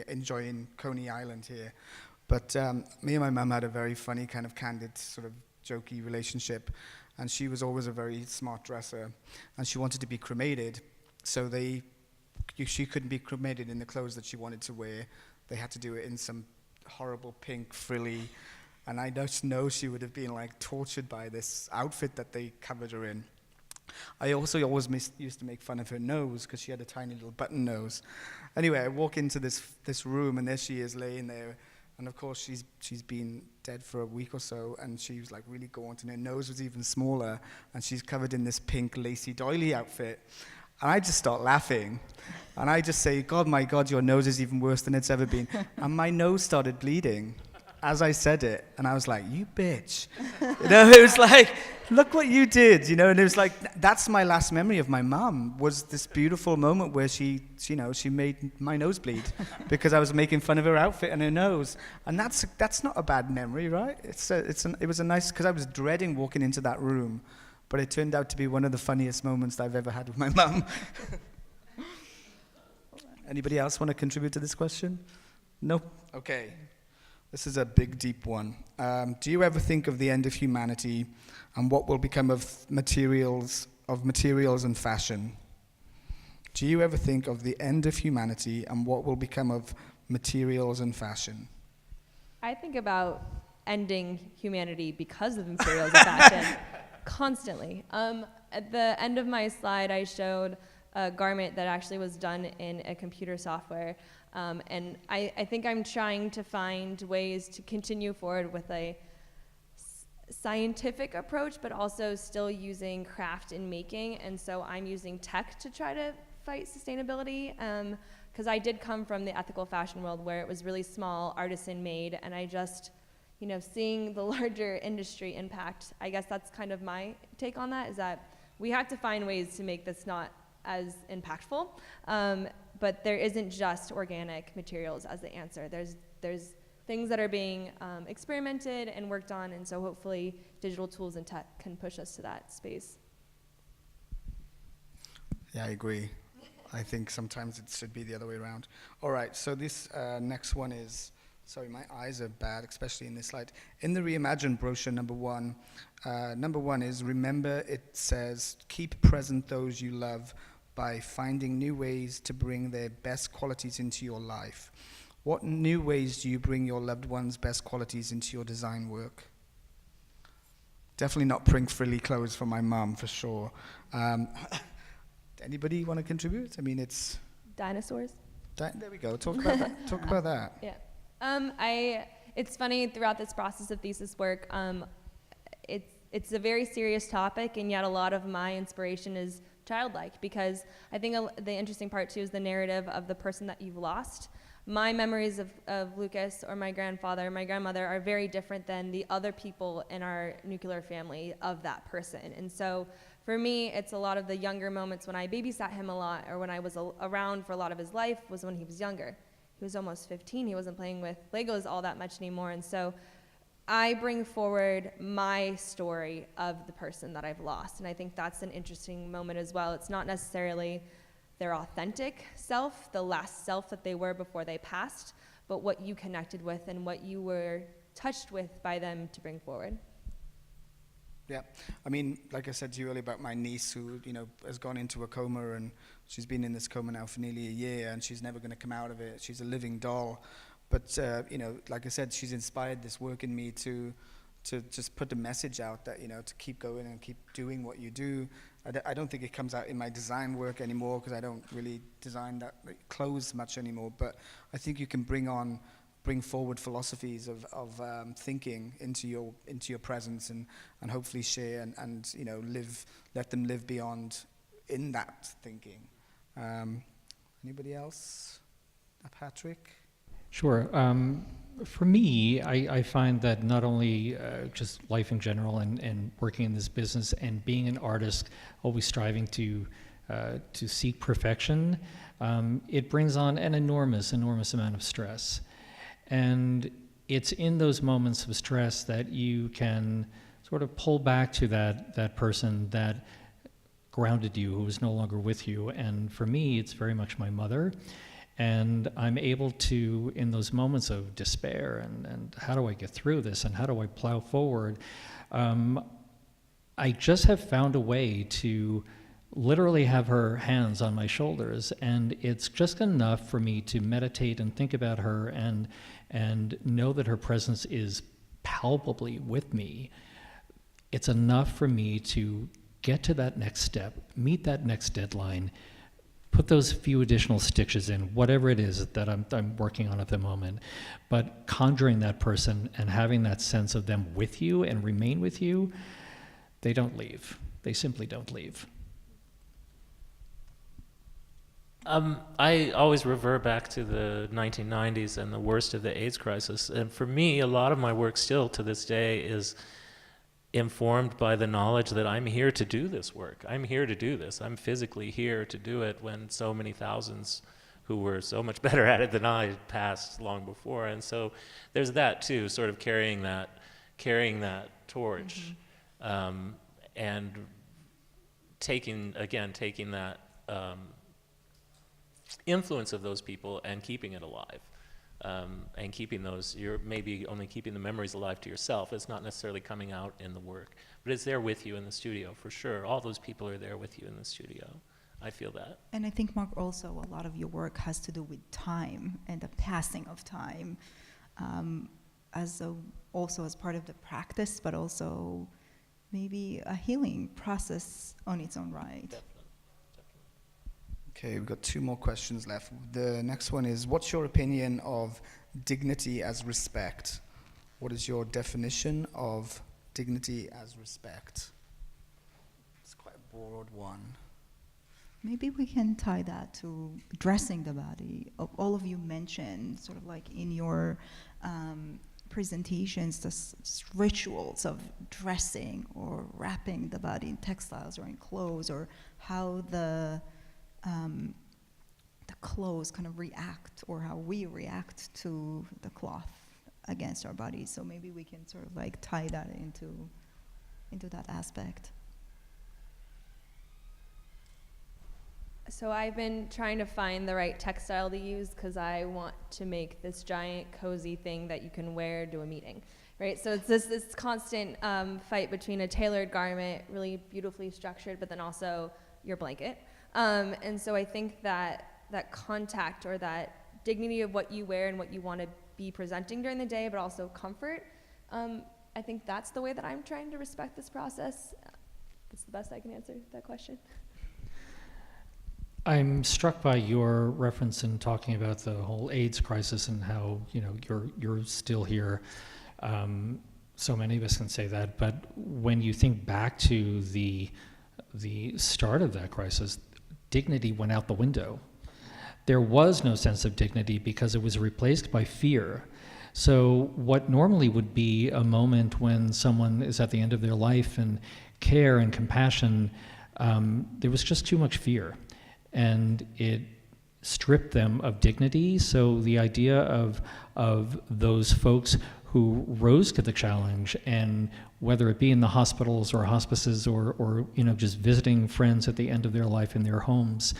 enjoying Coney Island here. But me and my mum had a very funny kind of candid sort of jokey relationship, and she was always a very smart dresser, and she wanted to be cremated, so she couldn't be cremated in the clothes that she wanted to wear. They had to do it in some horrible pink frilly, and I just know she would have been like tortured by this outfit that they covered her in. I also always used to make fun of her nose because she had a tiny little button nose. Anyway, I walk into this room, and there she is laying there, and of course she's been dead for a week or so, and she was like really gaunt, and her nose was even smaller, and she's covered in this pink lacy doily outfit. And I just start laughing, and I just say, God, my God, your nose is even worse than it's ever been. And my nose started bleeding as I said it, and I was like, you bitch. It was like, look what you did, and it was like, that's my last memory of my mum, was this beautiful moment where she made my nose bleed because I was making fun of her outfit and her nose. And that's not a bad memory, right? It was a nice, because I was dreading walking into that room, but it turned out to be one of the funniest moments that I've ever had with my mum. Anybody else want to contribute to this question? No? Okay. This is a big, deep one. Do you ever think of the end of humanity and what will become of materials and fashion? Do you ever think of the end of humanity and what will become of materials and fashion? I think about ending humanity because of materials and fashion constantly. At the end of my slide, I showed a garment that actually was done in a computer software. And I think I'm trying to find ways to continue forward with a scientific approach, but also still using craft and making. And so I'm using tech to try to fight sustainability. Because I did come from the ethical fashion world where it was really small, artisan made, and I just, seeing the larger industry impact, I guess that's kind of my take on that, is that we have to find ways to make this not as impactful. But there isn't just organic materials as the answer. There's things that are being experimented and worked on, and so hopefully digital tools and tech can push us to that space. Yeah, I agree. I think sometimes it should be the other way around. All right, so this next one is, sorry, my eyes are bad, especially in this light. In the Reimagine brochure, number one is, remember, it says, keep present those you love by finding new ways to bring their best qualities into your life. What new ways do you bring your loved ones' best qualities into your design work? Definitely not pink frilly clothes for my mum, for sure. Anybody want to contribute? I mean, it's... Dinosaurs? There we go. Talk about that. Talk about that. Yeah. It's funny, throughout this process of thesis work, it's a very serious topic, and yet a lot of my inspiration is childlike, because I think the interesting part too is the narrative of the person that you've lost. My memories of Lucas or my grandfather or my grandmother are very different than the other people in our nuclear family of that person. And so for me, it's a lot of the younger moments when I babysat him a lot, or when I was around for a lot of his life, was when he was younger. He was almost 15. He wasn't playing with Legos all that much anymore. And so I bring forward my story of the person that I've lost. And I think that's an interesting moment as well. It's not necessarily their authentic self, the last self that they were before they passed, but what you connected with and what you were touched with by them to bring forward. Yeah, I mean, like I said to you earlier about my niece who, has gone into a coma, and she's been in this coma now for nearly a year, and she's never going to come out of it. She's a living doll. But, like I said, she's inspired this work in me to just put the message out that, to keep going and keep doing what you do. I don't think it comes out in my design work anymore, because I don't really design that clothes much anymore. But I think you can bring forward philosophies of thinking into your presence, and hopefully share and let them live beyond in that thinking. Anybody else? Patrick? Sure. For me, I find that not only just life in general and working in this business and being an artist, always striving to seek perfection, it brings on an enormous amount of stress. And it's in those moments of stress that you can sort of pull back to that person that grounded you, who is no longer with you. And for me, it's very much my mother. And I'm able to, in those moments of despair and how do I get through this and how do I plow forward, I just have found a way to literally have her hands on my shoulders, and it's just enough for me to meditate and think about her and know that her presence is palpably with me. It's enough for me to get to that next step, meet that next deadline, put those few additional stitches in, whatever it is that I'm working on at the moment. But conjuring that person and having that sense of them with you and remain with you, they don't leave. They simply don't leave. I always revert back to the 1990s and the worst of the AIDS crisis. And for me, a lot of my work still to this day is informed by the knowledge that I'm here to do this work. I'm here to do this. I'm physically here to do it when so many thousands who were so much better at it than I passed long before. And so there's that too, sort of carrying that torch, and taking that influence of those people and keeping it alive. And keeping those, you're maybe only keeping the memories alive to yourself. It's not necessarily coming out in the work, but it's there with you in the studio, for sure. All those people are there with you in the studio. I feel that. And I think, Mark, also a lot of your work has to do with time and the passing of time, also as part of the practice, but also maybe a healing process on its own right. Definitely. Okay, we've got 2 more questions left. The next one is, what's your opinion of dignity as respect? What is your definition of dignity as respect? It's quite a broad one. Maybe we can tie that to dressing the body. All of you mentioned, sort of like in your presentations, the rituals of dressing or wrapping the body in textiles or in clothes, or how the clothes kind of react, or how we react to the cloth against our bodies. So maybe we can sort of like tie that into that aspect. So I've been trying to find the right textile to use because I want to make this giant cozy thing that you can wear to a meeting, right? So it's this constant fight between a tailored garment, really beautifully structured, but then also your blanket. And so I think that contact, or that dignity of what you wear and what you want to be presenting during the day, but also comfort, I think that's the way that I'm trying to respect this process. That's the best I can answer that question. I'm struck by your reference in talking about the whole AIDS crisis and how, you're still here. So many of us can say that, but when you think back to the start of that crisis, dignity went out the window. There was no sense of dignity because it was replaced by fear. So what normally would be a moment when someone is at the end of their life and care and compassion, there was just too much fear. And it stripped them of dignity. So the idea of those folks who rose to the challenge, and whether it be in the hospitals or hospices or just visiting friends at the end of their life in their homes,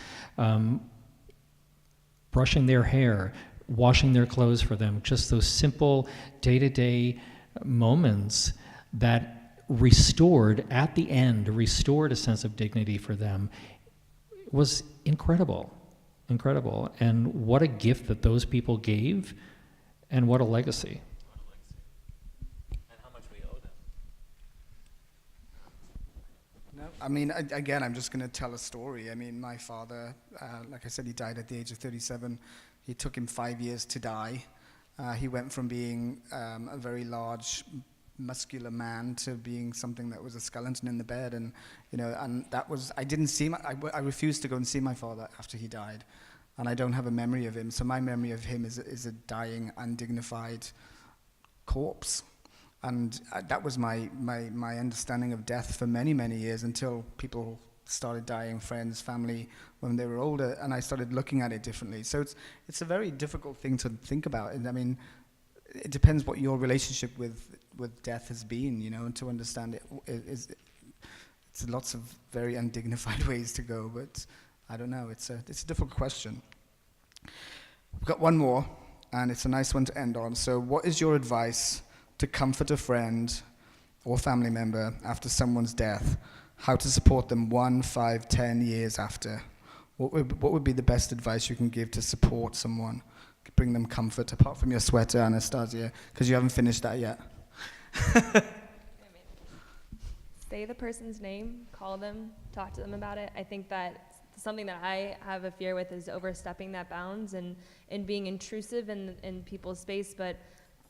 brushing their hair, washing their clothes for them, just those simple day-to-day moments that restored a sense of dignity for them, was incredible. And what a gift that those people gave, and what a legacy. And how much we owe them. No, I mean, again, I'm just going to tell a story. I mean, my father, like I said, he died at the age of 37. It took him 5 years to die. He went from being a very large, muscular man to being something that was a skeleton in the bed, and that was, I refused to go and see my father after he died, and I don't have a memory of him. So my memory of him is a dying, undignified corpse, and that was my understanding of death for many, many years, until people started dying, friends, family, when they were older, and I started looking at it differently. So it's a very difficult thing to think about, and I mean, it depends what your relationship with death has been, and to understand it it's lots of very undignified ways to go, but I don't know, it's a difficult question. We've got one more, and it's a nice one to end on. So what is your advice to comfort a friend or family member after someone's death? How to support them 1, 5, 10 years after? What would be the best advice you can give to support someone, bring them comfort, apart from your sweater, Anastasia, because you haven't finished that yet? Say the person's name, call them, talk to them about it. I think that something that I have a fear with is overstepping that bounds and being intrusive in people's space. But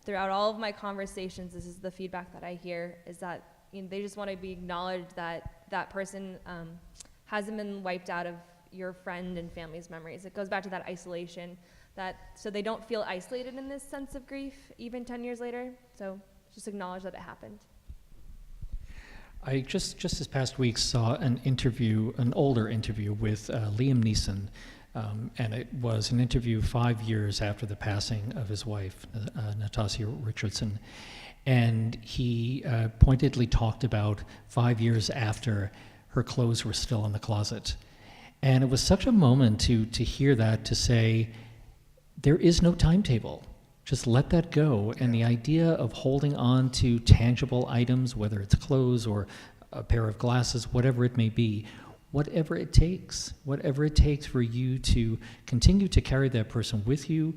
throughout all of my conversations, this is the feedback that I hear, is that they just want to be acknowledged that that person hasn't been wiped out of your friend and family's memories. It goes back to that isolation, so they don't feel isolated in this sense of grief even 10 years later. So just acknowledge that it happened. I just this past week saw an older interview with Liam Neeson, and it was an interview 5 years after the passing of his wife, Natasha Richardson. And he pointedly talked about 5 years after her clothes were still in the closet. And it was such a moment to hear that, to say, there is no timetable. Just let that go. And the idea of holding on to tangible items, whether it's clothes or a pair of glasses, whatever it may be, whatever it takes for you to continue to carry that person with you,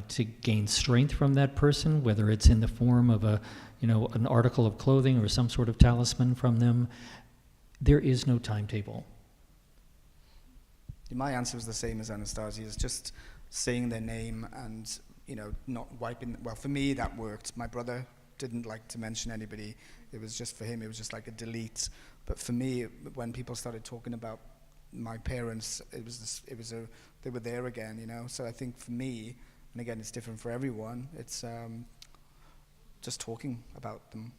to gain strength from that person, whether it's in the form of an article of clothing or some sort of talisman from them. There is no timetable. My answer was the same as Anastasia's, just saying their name and not wiping. Well, for me, that worked. My brother didn't like to mention anybody. It was just for him, it was just like a delete. But for me, when people started talking about my parents, they were there again, So I think for me, and again, it's different for everyone, it's just talking about them.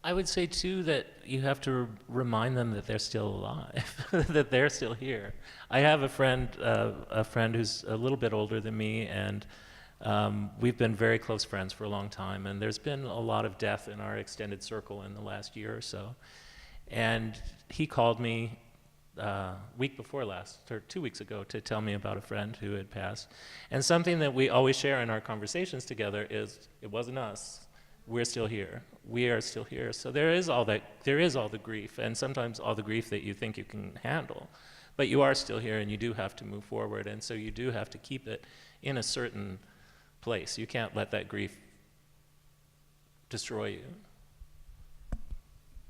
I would say, too, that you have to remind them that they're still alive, that they're still here. I have a friend who's a little bit older than me, and we've been very close friends for a long time, and there's been a lot of death in our extended circle in the last year or so. And he called me week before last, or 2 weeks ago, to tell me about a friend who had passed. And something that we always share in our conversations together is, it wasn't us. We're still here. We are still here. So there is all the grief, and sometimes all the grief that you think you can handle. But you are still here, and you do have to move forward, and so you do have to keep it in a certain place. You can't let that grief destroy you.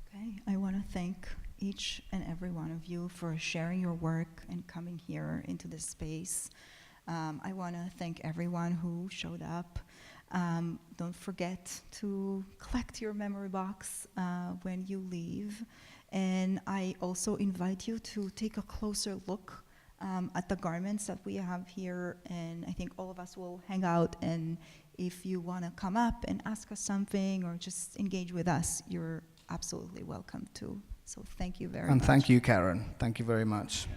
Okay, I want to thank each and every one of you for sharing your work and coming here into this space. I want to thank everyone who showed up. Don't forget to collect your memory box when you leave. And I also invite you to take a closer look at the garments that we have here. And I think all of us will hang out. And if you want to come up and ask us something or just engage with us, you're absolutely welcome to. So thank you very much. And thank you, Karen. Thank you very much.